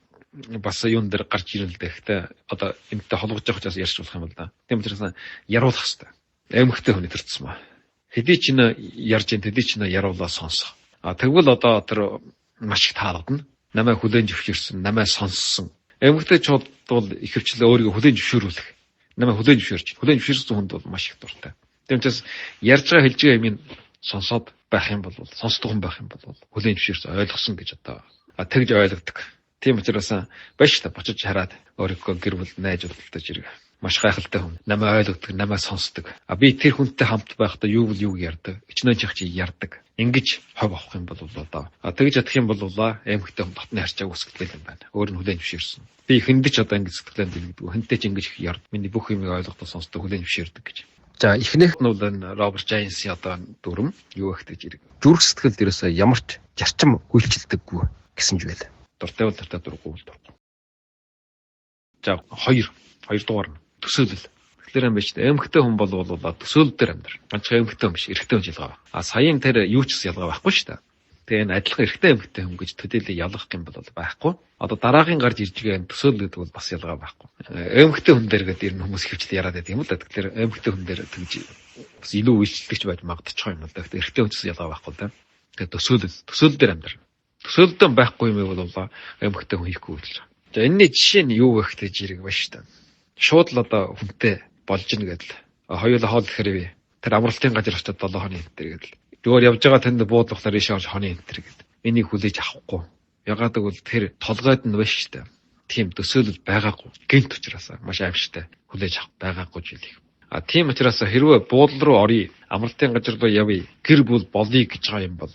бас юун дээр гарч ирэл дэхтэй одоо энэтэй холбож явах учраас ярьж болох юм л да. Тийм учраас яруулах хэрэгтэй. Эмхтэй хүний төрцсөн ба. Хэдий ч нэ ярьж ин хэдий ч нэ яруулаа сонсох. Тэгвэл одоо тэр маш их таалагдана. Намайг хүлээн зөвшөөрсөн, намайг сонссон. Эмхтэй чууд бол ихэвчлэн өөрийгөө хүлээн зөвшөөрүүлэх. Намайг хүлээн зөвшөөрч. Хүлээн зөвшөөрсөн хүнд бол маш их дуртай. Тийм учраас ярьж байгаа хэлж байгаа юмыг сонсоод байх юм бол сонсдог хүн байх юм бол хүлээн зөвшөөрсөн ойлгосон гэж одоо тэгж ойлгодог. Тийм учраас байж та бочиж хараад өөрийнхөө гэр бүл найз уулзалтаж ирэх. Маш гайхалтай хүн. Намайг ойлгодог, намайг сонсдог. Би тэр хүнтэй хамт байхдаа юу ярьдаг. Ичнөө чих чи ярьдаг. Ингэж хов авах юм бол одоо тэгж ядах юм бол эмхтэй хүн дотны харьцааг үсгэлтэй юм байна. Өөр нь хүлээн зөвшөөрсөн. Би хэндэж одоо ингэж сэтгэлэн дэлгэдэг. Хэнтэй ч ингэж их ярд. Миний бүх юмыг ойлгохдоо сонсдог, хүлээн зөвшөөрдөг гэж. За эхнийх нь бол энэ Роберт Жайнсийн одоо дүрм юу ихтэй зэрэг. Зүрх сэтгэлд ерөөсөө ямар ч зарчим үйлчилдэггүй гэсэн ч байл. Дуртай бол дуртай, дурггүй бол дурггүй. За 2 дугаар нь төсөөлөл. Тэгэхээр юм биш. Эмхтэй хүн бол төсөөлөл дээр амьдрал. Ганцхан эмхтэй хүн биш, эрэгтэй хүн ялгаа байна. Саяын тэр юу ч гэсэн ялгаа байхгүй шүү дээ. Тэгээ энэ адилхан эрэгтэй эмхтэй хүн гэж төдийлөө ялгах юм бол байхгүй. Одоо дараагийн гарч ирж байгаа төсөөлөл гэдэг бол бас ялгаа байхгүй. Эмхтэй хүн дээр гэдэг энэ хүмүүс хөвчл яриад байдаг юм л да. Тэгэхээр эмхтэй хүн дээр тэгж бас илүү үйлчлэгч байж магадчихгүй юм л да. Тэгэхээр эрэгтэй хүнээс ялгаа байхгүй да. Тэгээ төсөөлөл дээр амьдрал. Төсөөлөлдөө байхгүй юм бол эмхтэй хүн хийхгүй үйлчлэж байгаа. За энэний жишээ нь юу вэ гэхтэй жирэг байна шүү дээ. Шууд л одоо хүнтэй болж ийн гэдэл. Хоёулаа хоол гэхээр тэр амралтын газар очиод 7 хоны энтер гэдэл. Зүгээр явж байгаа тэнд буудлахаар ийшээ орж хоны энтер гэдэг. Энийг хүлээж авахгүй. Ягаад гэвэл тэр толгойд нь байна шүү дээ. Тийм төсөөлөл байгаагүй. Гэнт учраас маш аимшигтай хүлээж авах байгаагүй жилиг. Тийм учраас хэрвээ буудлал руу оръё, амралтын газар руу явъя, гэр бүл болъё гэж байгаа юм бол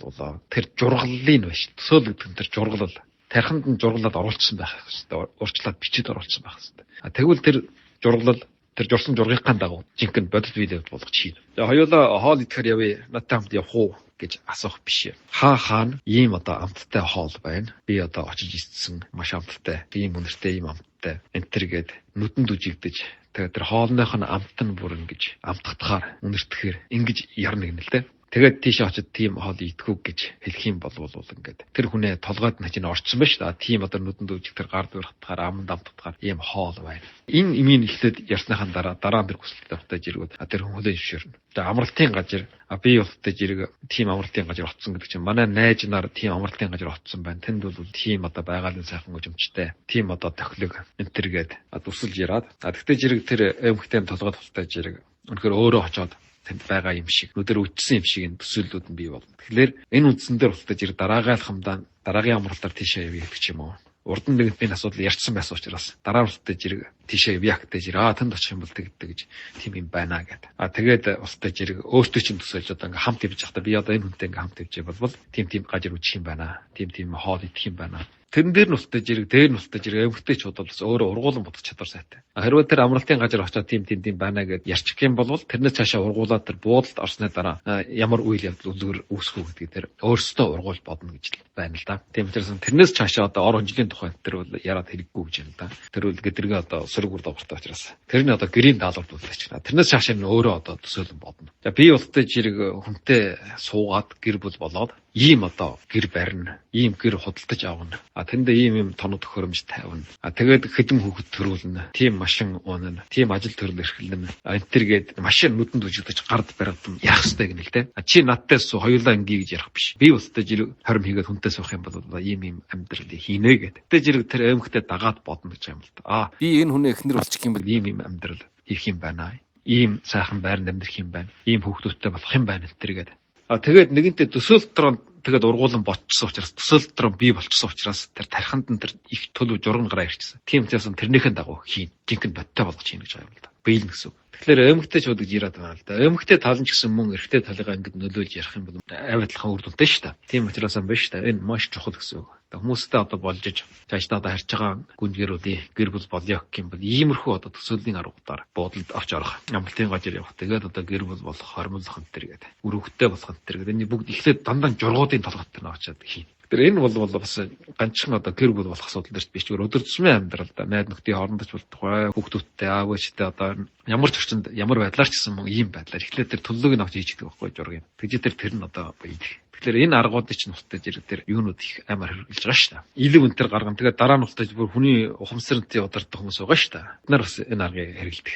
тэр жургаллын байна шүү. Төсөөлөл гэдэг нь тэр жургалал. Тархинд нь жургалаад оруулсан байх хэвээр урьдчилаад бичиж оруулсан байх хэвээр. Тэгвэл тэр жургалал тэр журсан жургийнхаа дагуу жинхэнэ бодит видео болгож хийн. За хоёулаа хоол идэхээр явъя. Надтай хамт явах уу гэж асуух биш. Хаана ийм одоо амттай хоол байна. Би одоо очиж ицсэн маш амттай, ийм үнэртэй ийм амттай. Энтергээд нүдэнд үжигдэж тэгээд тэр хоолных нь амт нь бүр ингэж амтгатахаар үнэртэхээр ингэж ярна гэнэ л дээ. Тэгээд тийш очиж тийм хоол идэхүү гэж хэлэх юм бол ингээд тэр хүнээ толгойд нь чинь орцсон байж та тийм одоо нүдэнд үжиг тэр гар дурхатахаар аманд амтгатахаар ийм хоол байна. Энэ имийн эхлээд ярьсныхан дараа тэр хүсэлтэд автаж иргүүд тэр хүн хөлөө өвшөрнө. Тэгээд амралтын газар би болтой жирэг тийм амралтын газар оцсон гэдэг чинь манай найз нар тийм амралтын газар оцсон байна. Тэнд бол тийм одоо байгалийн сайхан өжмчтэй тийм одоо тохилог энтергээд өсөлж яраад тэгтээ жирэг тэр эмхтэй толгойд болтой жирэг үнэхээр өөрөө очоод тэнд байгаа юм шиг өдөр үтсэн юм шиг энэ төсөөллүүд нь бий болно. Тэгэхээр энэ үндсэн дээр болтой жир дараагийн амралтаар тийшээ явъя гэх юм уу. Урд нь энэ асуудал ярьсан байсан учраас дараа болтой жирэг тийшээ явъя гэдэг жир тэнд очих юм бол тэгдэг гэж тийм юм байна гэдэг. Тэгээд болтой жирэг өөртөө чинь төсөөлж одоо ингээм хамт явж байхдаа би одоо энэ хүнтэй ингээм хамт явж байвал тийм газар үжих юм байна. Тийм хоол идэх юм байна. Тэрэн дээр нь болтой жирэг, дээр нь болтой жирэг эмхтэй ч бодвол өөрөө ургуулсан бодох чадвар сайтай. Хэрвээ тэр амралтын газар очоод тийм байна гэдээ ярьчих юм бол тэрнээс цаашаа ургуулаад тэр буудалд орсны дараа ямар үйл явдал зүгээр үүсэх үү гэдгийг тэр өөрсдөө ургуул бодно гэж байна л да. Тийм учраас тэрнээс цаашаа одоо ор хонжлын тухай тэр бол яриад хэрэггүй гэж байна да. Тэр бол гэдэргээ одоо сөрөг үр дагавартай учраас тэр нь одоо гэрийн даалгавар болчих чинь. Тэрнээс цаашаа нь өөрөө одоо төсөөлөн бодно. За би болтой жирэг хүнтэй суугаад гэр бүл болоод ийм одоо гэр барина, ийм гэр худалдаж авна. Тэнд ийм тоног төхөөрөмж тавина. Тэгээд хэдэн хүүхэд төрүүлнэ. Тийм машин уунна. Тийм ажил төрөл эрхэлнэ. Энтергээд машин нүдэнд үжигдэж гард баригдана. Яах ёстой гэнэ л те. Чи надтай суу хоёулаа ингээ гэж ярих биш. Би болтой жирэг 20 хийгээд хүнтэй суух юм бол ийм амьдралыг хийнэ гэдэг. Тэ жирэг тэр эмхтэй дагаад бодно гэж юм л да. Би энэ хүнээ эхнэр болчих юм бол ийм амьдрал хийх юм байна. Ийм сайхан байранд амьдрах юм байна. Ийм хүүхдүүдтэй болох юм байна энтергээд. Тэгээд нэгэнтээ төсөөлөлт рүү тэгээд ургуулan болчихсон учраас төсөөлөлт рүү бий болчихсон учраас тэр тархинд нь тэр их төлөв журган гараа ирчихсэн. Тийм учраас тэрнийхэн дагуу хийн. Жинхэнэ бодтой болгож хийн гэж байгаа юм л да. Биелнэ гэсэн. Тэгэхээр эмхтэй ч удаж ирээд байгаа л да. Эмхтэй тал нь ч гэсэн мөн эрэгтэй талыгаа ингэж нөлөөлж ярих юм бол авиадлахын үр дүнтэй шүү дээ. Тийм учраас юм байна шүү дээ. Энэ маш чухал гэсэн үг. Хүмүүстэй одоо болж цаашдаа одоо харьж байгаа гүнгэрүүдийн гэр бүл болёо гэх юм бол иймэрхүү одоо төсөөлийн аргуудаар буудалд орж орох, амралтын газар явах, тэгээд одоо гэр бүл болох, хормойлох энэ гэдэг. Үр хөвгтэй болох энэ гэдэг. Энэ бүгд эхлээд дандаа жургуудын толгойд нь очиад хийн. Тэгэхээр энэ бол бас ганцхан одоо гэр бүл болох асуудал дээрч биш зүгээр өдөр тутмын амьдралда найз нөхдийн хоорондч болтугай хүүхдүүдтэй аав ээжтэй одоо ямар ч орчинд ямар байдлаар ч гэсэн ийм байдлаар эхлээд тэр төлөвлөгөөг нь авч хийж идэх байхгүй жургын. Тэгж тэр нь одоо идэх. Тэгэхээр энэ аргуудыг чинь нутаж ирэх тэр юунууд их амар хэрэгжилж байгаа шүү дээ. Илэг өнтер гаргана. Тэгээд дараа нь нутаж бүр хүний ухамсартай удирдах хүмүүс байгаа шүү дээ. Бид нар бас энэ аргыг хэрэгэлдэг.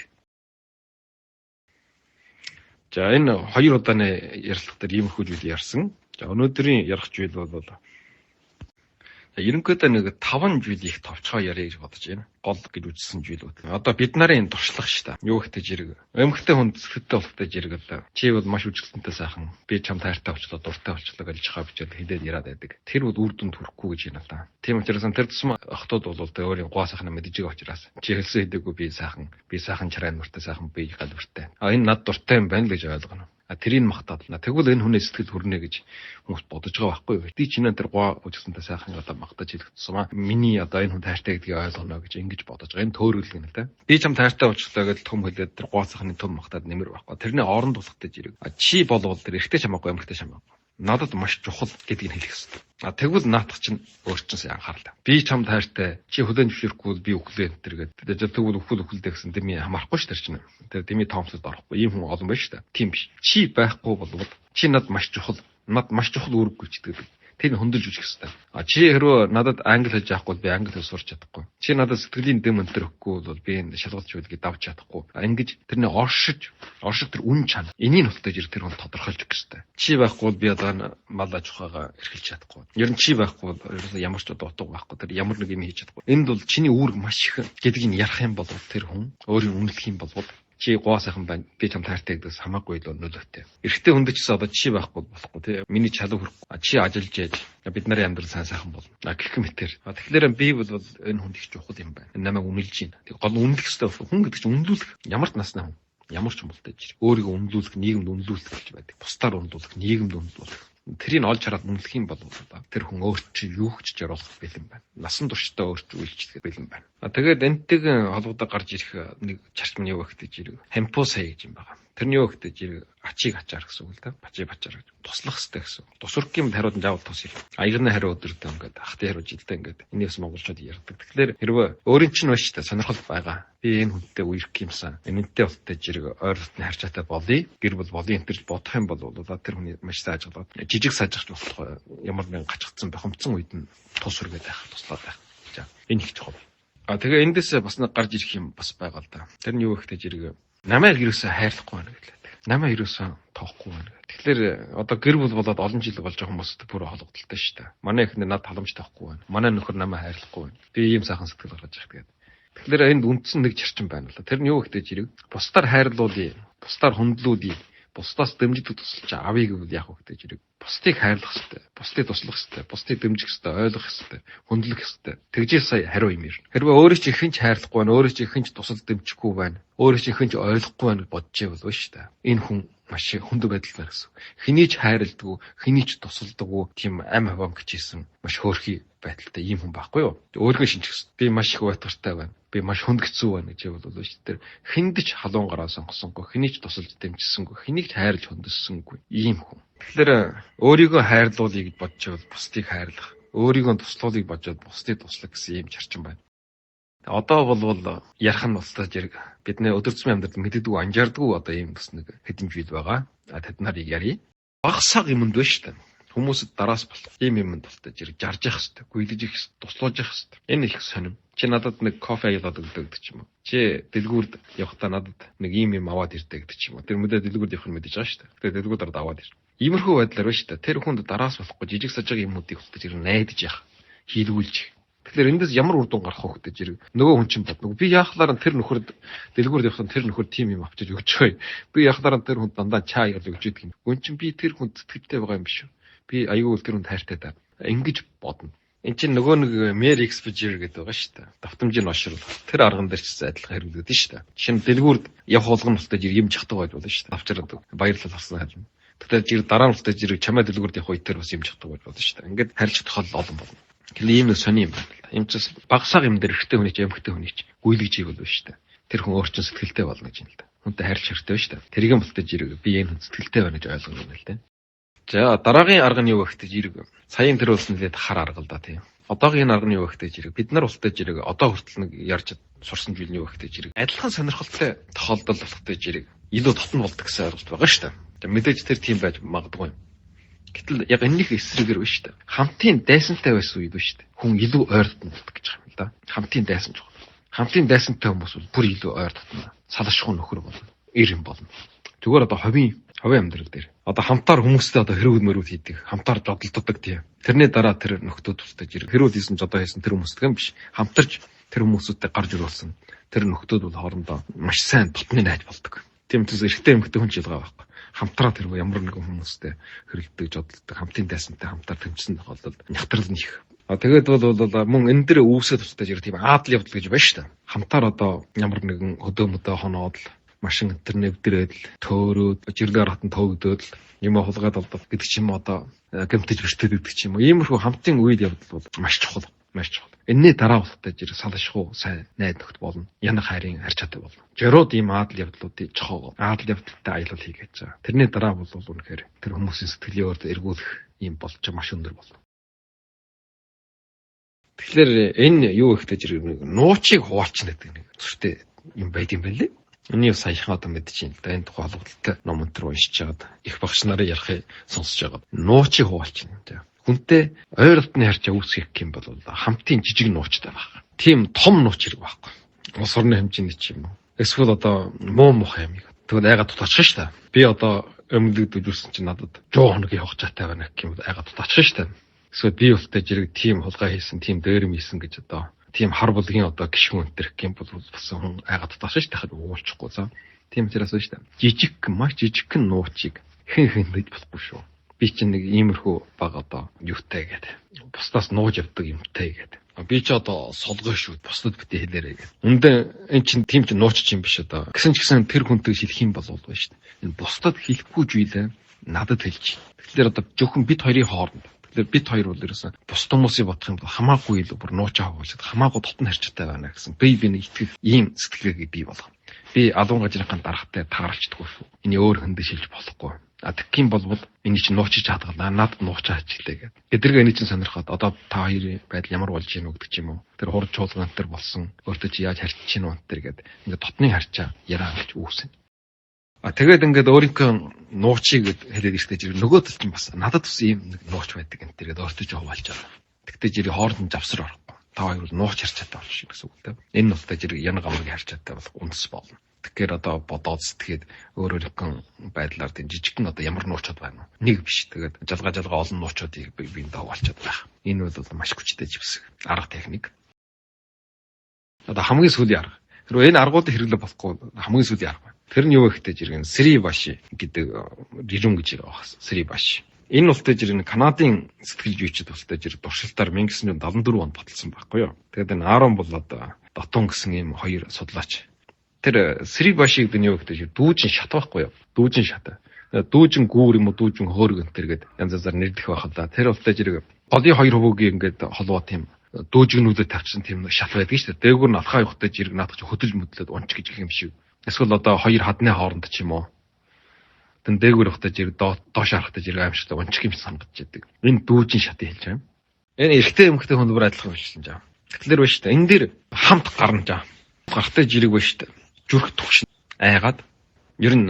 За энэ 2 удааны ярилцлага дээр иймэрхүү зүйл ярьсан. За өнөөдрийн ярих зүйл бол ерөнхийдөө нэг 5 зүйл их товчгоо яриа гэж бодож байна. Гол гэж үзсэн зүйлүүд. Одоо бид нарын туршлага шүү дээ. Юу ихтэй жирэг. Эмхтэй хүн зөвхөттэй болохтой жирэг л. Чи бол маш үжилтэнтэй сайхан. Би чам тайртай болчлоо, дуртай болчлоо гэж хаа бичээд хилээд яриад байдаг. Тэр бол үр дүнд хүрэхгүй гэж байна л да. Тийм учраас тэр тусмаа охтууд бол тэ өөрийн гоо сайхнаа мэдэж байгаа учраас чи хэлсэн хэдэггүй би сайхан чарай нуртай сайхан би гал дуртай. Энэ над дуртай юм байна л гэж ойлгоно. Тэрийг магтаад л тэгвэл энэ хүний сэтгэл хүрнэ гэж хүмүүс бодож байгаа байхгүй юу? Тий чинээ тэр гоо үжигсэнтэй сайхан одоо магтаж хэлэх тусмаа миний одоо энэ хүн тайртай гэдгийг ойлгоно гэж ингэж бодож байгаа. Энэ төөрөлгөн л да. Би чам тайртай уучлаа гэж том хэлээд тэр гоо сайхны том магтаад нэмэр байхгүй. Тэрний оронд болохтой жирэг. Чи болвол тэр эрэгтэй чамаагүй эмэгтэй чамаагүй. надад маш чухал гэдгийг хэлэх хэрэгтэй. Тэгвэл наадах чинь өөрчнөөс анхаарлаа. Би чамд хайртай. Чи хүлэн зөвшөөрөхгүй би өглөө энэ тэгээд тэгвэл өхөлдөө гэсэн дэмий хамаарахгүй ш тэр чинь. Тэр дэмий тоомсод орохгүй. Ийм хүн олон байна ш та. Тийм биш. Чи байхгүй болвол чи надад маш чухал. Над маш чухал үүрэг гүйцэтгэдэг. Тэр хөндөж үжих хэрэгтэй. Чи хэрвээ надад англи хэлж авахгүй би англи хэл сурч чадахгүй. Чи надад сэтгэлийн дэм өнтер өгөхгүй бол би энэ шалгалж үлгээ давж чадахгүй. Ингэж тэрний оршиж тэр үн чанар. Энийг нутаж ир тэр хүн тодорхойлж өгөх хэрэгтэй. Чи байхгүй бол би одоо мал аж ухаагаа эрхэлж чадахгүй. Ер нь чи байхгүй бол ямар ч утга байхгүй. Тэр ямар нэг юм хийж чадахгүй. Энд бол чиний үүрэг маш их гэдгийг ярих юм бол тэр хүн өөрийн үнэлэх юм бол чи гоо сайхан байна. Би чамд хайртай гэдэгс хамаагүй л нөлөөтэй. Эрэгтэй хүндчээс одоо чи байхгүй болохгүй тий. Миний чалуу хөрөхгүй. Чи ажиллаж яаж бид нарын амьдрал сайн бол. Гэх мэтэр. Тэгэхээр би бол энэ хүнд их чухал юм байна. Энэ намайг үнэлж байна. Тэг гол үнэлэх хэрэгтэй хүн гэдэг чинь үнэлүүлэх. Ямар ч насны хүн. Ямар ч юм болтой жир. Өөрийгөө үнэлүүлэх, нийгэмд үнэлүүлэх гэж байдаг. Бусдаар үнэлүүлэх, нийгэмд үнэлүүлэх. Тэрийг олж хараад үнэлэх юм бол тэр хүн өөрчлөж юу ч жаргах бэлэн байна. Насан туршдаа өөрчлөж үйлчлэх бэлэн байна. Тэгээд энтэйг холбоотой гарч ирэх нэг зарчим нь юу вэ гэж хампо сая гэж юм байна. Тэрний юу гэж ачиг ачаар гэсэн үг л да. Бачи бачаар гэж. Туслах хэрэгтэй гэсэн. Тусваргийн хариуд нь заавал тус ирэх. Аягны хариу өдөртөө ингээд ахтын хариу жилдээ ингээд энэс монголчууд ярьдаг. Тэгэхээр хэрвээ өөрийн чинь байж та сонирхол байгаа. Би энэ хүнтэй үерх юмсан. Энэнтэй болтой жирэг ойрлолтны харьцаатай болъё. Гэр бол болъё энэ төр бодох юм бол тэр хүний маш сайн ажиглаад жижиг сажигч болох ямар нэгэн гачигдсан бохомцсон үед нь тус үргээд байх, туслаад байх. За энэ их чухал. Тэгээ эндээс бас нэг гарч ирэх юм бас байгаа л да. Тэр нь юу гэхтэй жирэг намайг юусаа хайрлахгүй байна гэхлээ. Намайг юусаа тоохгүй байна. Тэгэхээр одоо гэр бүл болоод олон жил болж байгаа хүмүүст бүр холбогдолтой шүү дээ. Манай эхнэр надад халамж тоохгүй байна. Манай нөхөр намайг хайрлахгүй байна. Би ийм сайхан сэтгэл гаргаж байгаа тэгээд. Тэгэхээр энд үндсэн нэг зарчим байна л да. Тэр нь юу гэхтэй жирэг бусдаар хайрлуулъя. Бусдаар хүндлүүлъя. Бусдаас дэмжигдэх тусалж авъя гэвэл яах вэ гэдэг жирэг. Бусдыг хайрлах хэрэгтэй, бусдыг туслах хэрэгтэй, бусдыг дэмжих хэрэгтэй, ойлгох хэрэгтэй, хүндлэх хэрэгтэй. Тэгжээ сая хариу юм ирнэ. Хэрвээ өөрөө чи ихэнч хайрлахгүй байна, өөрөө чи ихэнч тусал дэмжихгүй байна, өөрөө чи ихэнч ойлгохгүй байна гэж бодож байвал биш та. Энэ хүн маш хүнд байдал байна гэсэн. Хэний ч хайрладгүй, хэний ч тусалдаггүй тийм ам хавам гэжсэн маш хөөрхий байдалтай ийм хүн байхгүй юу? Өөргөө шинжих. Би маш их байтгартай байна. Би маш хүндгэцүү байна гэж бол биш тэр хэндэж халуун гараа сонгосонгүй, хэний ч тусалж дэмжсэнгүй, хэнийг ч хайрлж хүндэссэнгүй ийм хүн. Тэгэхээр өөрийгөө хайрлуулъя гэж бодож байвал бусдыг хайрлах, өөрийгөө туслуулъя бодоод бусдыг туслах гэсэн ийм зарчим байна. Одоо бол ярих нь болтой зэрэг бидний өдөр тутмын амьдралд мэддэг анжаардгүй одоо ийм бас нэг хэдэн жил байгаа. Тэд нарыг ярий. Багсаг юмд байна шүү дээ. Хүмүүсд дараас бол ийм юмд болтой зэрэг жарж явах хэрэгтэй, гүйлж их туслуулж явах хэрэгтэй. Энэ их сонирм. Чи надад нэг кофе аяалаад өгдөг ч юм уу. Чи дэлгүүрд явахдаа надад нэг ийм юм аваад ирдэг гэдэг ч юм уу. Тэр мэдээ дэлгүүрд явах нь мэдэж байгаа шүү дээ. Тэгээ дэлгүүрд аваад ир. Иймэрхүү байдлаар байна шүү дээ. Тэр хүнд дараас болохгүй жижиг сажиг юмнуудыг хөтлөж ирэх найдаж явах, хийлгүүлж. Тэгэхээр эндээс ямар үр дүн гарах вэ гэдэг зэрэг нөгөө хүн чинь бодно. Би яахлаар нь тэр нөхөрд дэлгүүрд явахдаа тэр нөхөр тим юм авчиж өгч байгаа. Би яахлаар нь тэр хүнд дандаа чаа ял өгч идэг юм. Гүн чинь би тэр хүнд сэтгэлтэй байгаа юм биш үү? Би аюул тэр хүнд хайртай даа. Ингэж бодно. Энд чинь нөгөө нэг Mary Exposure гэдэг байгаа шүү дээ. Давтамжийн ошрол. Тэр арган дээр ч адилхан хэрэглэдэг шүү дээ. Жишээ нь дэлгүүрд явах болгоно болтой жир юм чахдаг байж болно шүү дээ. Авчирдаг. Баярлал авсан харин. Тэгэхээр жир дараа нь болтой жир чамаа дэлгүүрд явах үед тэр бас юм чахдаг байж болно шүү дээ. Ингээд харилцах тохиолдол олон болно. Тэгэхээр ийм нэг сони юм байна. Ийм ч багсаг юм дээр эрэгтэй хүний ч эмэгтэй хүний ч гүйлгэж ийл болно шүү дээ. Тэр хүн өөрчн сэтгэлтэй болно гэж юм л да. Хүнтэй харьж хэрэгтэй шүү дээ. Тэрийг нь болтой жир би энэ хүн сэтгэлтэй байна гэж ойлгоно юм л да. За дараагийн арга нь юу вэ гэхтэй жирэг. Саяын тэр болсон нэлээд хар арга л да тийм. Одоогийн арга нь юу вэ гэхтэй жирэг. Бид нар болтой жирэг одоо хүртэл нэг ярьж сурсан зүйл нь юу вэ гэхтэй жирэг. Адилхан сонирхолтой тохиолдол болохтой жирэг. Илүү дотн болдог гэсэн ойлголт байгаа шүү дээ. Тэгээ мэдээж тэр тийм байж магадгүй юм. Гэтэл яг энэних эсрэгээр биш шүү дээ. Хамтын дайсантай байсан үед биш шүү дээ. Хүн илүү ойр дотн болдог гэж байгаа юм да. Хамтын дайсан жоо. Хамтын дайсантай хүмүүс бол бүр илүү ойр дотн. Салшгүй нөхөр болно. Ир юм болно. Зүгээр одоо ховын амьдрал дээр одоо хамтаар хүмүүстэй одоо хэрүүл мөрүүд хийдэг, хамтаар жодолддог тийм. Тэрний дараа тэр нөхдөө тусдаж ирэх. Хэрүүл хийсэн жодоо хийсэн тэр хүмүүстэй юм биш. Хамтарч тэр хүмүүстэй гарч ирүүлсэн. Тэр нөхдүүд бол хоорондоо маш сайн дотны найз болдог. Тийм ч эрэгтэй эмэгтэй хүн ч ялгаа байхгүй. Хамтраа тэр ямар нэгэн хүмүүстэй хэрэлдэг, жодолдог, хамтын дайсантай хамтаар тэмцсэн тохиолдолд нягтрал нь их. Тэгээд бол мөн энэ дээр үүсээ тусдаж ирэх тийм аадл явдал гэж байна шүү дээ. Хамтаар одоо ямар нэгэн хөдөө мөдөө хоноод машин интернет дээрэл төөрөөд жирлэр хатан тоогдоод юм хулгаад болдог гэдэг ч юм одоо гэмтэж бэртээд гэдэг ч юм уу. Иймэрхүү хамтын үед явдал бол маш чухал. маш чухал. Энэний дараа болохтой зэрэг салшгүй сайн найдагт болно. Янах хайрын харьж чаддаг болно. Жороод ийм аадал явдлуудыг чохоо аадал явдалтай аялал хийгээд байгаа. Тэрний дараа бол үнэхээр тэр хүмүүсийн сэтгэлийн өөрт эргүүлэх ийм болж маш өндөр болно. Тэгэхээр энэ юу ихтэй зэрэг нуучийг хуваалчна гэдэг нэг зүртэй юм байд юм байна лээ. Энийг саяхан одоо мэдчихээн л да. Энэ тухай холбогдолтой ном өнтер уншиж чагаад их багш нарын ярихыг сонсож байгаа. Нуучийг хуваалчна гэдэг. Хүнтэй ойролтны харьцаа үүсгэх юм бол хамтын жижиг нуучтай байх. Тийм том нууч хэрэг байхгүй. Улс орны хэмжээний ч юм уу. Эсвэл одоо муу муухай юм. Тэгвэл айгаад тутаачих шүү дээ. Би одоо өмнөд үзүүлсэн чинь надад 100 хоног явах чатай байна гэх юм бол айгаад тутаачих шүү дээ. Эсвэл би ултай зэрэг тийм хулгай хийсэн, тийм дээрэм хийсэн гэж одоо тийм хар булгийн одоо гişгүүн өнтер гэх юм бол бас хүн айгаад тутаачих шүү дээ. Уулчихгүй за. Тийм учраас шүү дээ. Жижиг маш жижигхэн нуучийг хэн мэдэж болохгүй шүү. Би чинь нэг иймэрхүү баг одоо юутай гэдэг. Бусдаас нууж явдаг юмтай гэдэг. Би ч одоо солгоо шүү. Бусдад битээ хэлээрэй гэдэг. Үндэ эн чинь тийм ч нуучч юм биш одоо. Гэсэн ч гэсэн тэр хүнтэй хэлэх юм болов уу шүү дээ. Энэ бусдад хэлэхгүй зүйлээ надад хэлж. Тэгэхээр одоо зөвхөн бид хоёрын хооронд. Тэгэхээр бид хоёр бол ерөөсөн бус хүмүүсийн бодох юм бол хамаагүй илүү бүр нуучаа хавуулаад хамаагүй дотн харьцаатай байна гэсэн. Би итгэх ийм сэтгэлгээ бий болгоо. Би алуун гажирхан дарахтай тааралцдаггүй шүү. Эний өөр хүндээ шилж болохгүй. Тэгхийн болвол энийг чинь нуучиж чадгалаа. Надад нуучаа хачилээ гэдэг. Эдгээр энийг чинь сонирхоод одоо та хоёрын байдал ямар болж ийн үү гэдэг ч юм уу. Тэр хурд чуулган энэ төр болсон. Өөртөө чи яаж харьцаж чинь үү энэ төр гэдэг. Ингээд дотны харьцаа яраа гэж үүснэ. Тэгээд ингээд өөрийнхөө нуучийг хэлээд ирэхдээ жир нөгөө тал чинь бас надад бас ийм нэг нууч байдаг энэ төр гэдэг өөртөө ч хуваалчаа. Тэгтээ жирийн хооронд нь завсар орохгүй. Та хоёр бол нууч харьцаатай болж шиг гэсэн үг тийм. Энэ нь бол жирийн ян гамрыг харьцаатай болох үндэс болно. Тэгэхээр одоо бодоод сэтгэхэд өөрийнхөө байдлаар тийм жижигхэн одоо ямар нуучууд байна вэ? Нэг биш. Тэгээд жалгаа олон нуучуудыг биенд даваалчаад байх. Энэ бол маш хүчтэй живсэг арга техник. Одоо хамгийн сүүлийн арга. Тэр энэ аргуудыг хэрэглэх болохгүй хамгийн сүүлийн арга байна. Тэр нь юу вэ гэхтэй жиргэн Срибаши гэдэг режим гэж байгаа. Срибаши. Энэ ултай жиргэн Канадын сэтгэл зүйчид ултай жиргэн туршилтаар 1974 онд баталсан байхгүй юу? Тэгээд энэ Арон бол одоо Дотун гэсэн ийм хоёр судлаач. Тэр Срибаши гэдэг нь юу гэдэг дүүжин шат байхгүй юу? Дүүжин шат. Дүүжин гүүр юм уу дүүжин хөөрөг энэ гэдэг янз янзаар нэрлэх байхад тэр ултай жирэг голын хоёр хөвөгийн ингээд холбоо тийм дүүжигнүүдэд тавьчихсан тийм шат байдаг шүү дээ. Дээгүүр нь алхаа явахтай жирэг наадах чи хөдөлж мэдлээд унч гэж их юм шиг. Эсвэл одоо хоёр хадны хооронд ч юм уу. Тэн дээгүүр явахтай жирэг доош харахтай жирэг аимшигтай унч юм санагдаж байдаг. Энэ дүүжин шатыг хэлж байгаа юм. Энэ эрэгтэй эмэгтэй хүн бүр адилхан bijсэн жаа. Тэгэхээр байна шүү дээ. Энэ дээр хамт гарна жаа. Гарахтай жирэг байна шүү дээ. Зүрх төвшин айгаад ер нь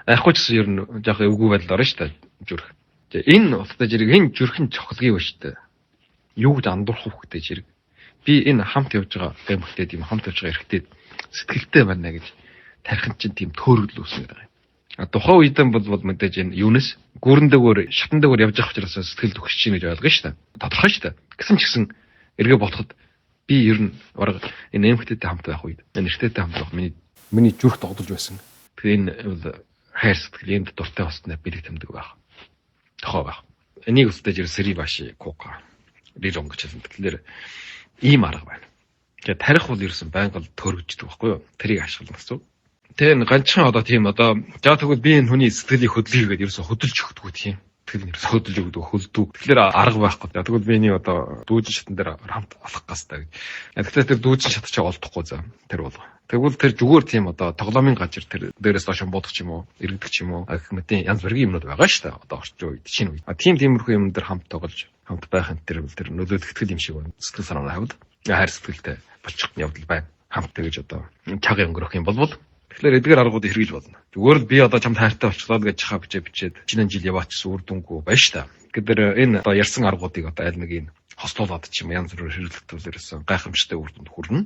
айхгүй ч гэсэн ер нь жоох эвгүй байдал орно шүү дээ зүрх. Тэгээ энэ ултай жирэг энэ зүрхэн цохилгий ба шүү дээ. Юу гэж андуурах хөвгтэй жирэг. Би энэ хамт явж байгаа эмэгтэй тийм хамт явж байгаа эрэгтэй сэтгэлтэй байна гэж тархин чинь тийм төөргөл үүснэ гэдэг юм. Тухайн үедэн бол мэдээж энэ юунес гүрэндээгөр шатандээгөр явж байгаа учраас сэтгэл төгсөж чинь гэж ойлгоо шүү дээ. Тодорхой шүү дээ. Гэсэн ч гэсэн эргээ бодоход би ер нь бараг энэ эмэгтэйтэй хамт байх үед энэ эрэгтэйтэй хамт байх миний зүрх догдолж байсан. Тэгэхээр энэ бол хайр сэтгэл энд дуртай болсноо бэлэг тэмдэг байх. Тохоо байх. Энийг үстэй жир Срибаши Кука режим гэж хэлсэн. Тэгэхээр ийм арга байна. Тэгээд тарих бол ерөөсөн байнга төрөгждөг байхгүй юу? Тэрийг ашиглана гэсэн. Тэгээ ганцхан одоо тийм одоо за тэгвэл би энэ хүний сэтгэлийг хөдлөе гэдэг ерөөсөн хөдөлж өгдөг тийм. Тэгэл ерөөс хөдөлж өгдөг хөлдөг. Тэгэхээр арга байхгүй. Тэгвэл би энийг одоо дүүжин шатан дээр хамт алах гастай гэж. Тэгэхээр тэр дүүжин шатчаа олдохгүй за. Тэр бол. Тэгвэл тэр зүгээр тийм одоо тоглоомын гажир тэр дээрээс доош бодох ч юм уу, иргэдэг ч юм уу, хэмтэн янз бүрийн юмнууд байгаа шүү дээ. Одоо орчин үед, шинэ үед. Тиймэрхүү юм дээр хамт тоглож, хамт байх энэ тэр нөлөөлөх итгэл юм шиг байна. Сэтгэл санаа хавьд. Хайр сэтгэлтэй болчих явдал байна. Хамт тэгэж одоо чаг өнгөрөх юм болвол тэгэхээр эдгээр аргуудыг хэрэгжиж болно. Зүгээр л би одоо чамд хайртай болчихлоо гэж чахаа бичээд чиний жил яваачсан үр дүнгүй байна шүү дээ. Тэгэхээр энэ одоо ярьсан аргуудыг одоо аль нэг нь хослуулад ч юм янз бүрээр хэрэглэхдээ ерөөсөн гайхамшигтай үр дүнд хүрнэ.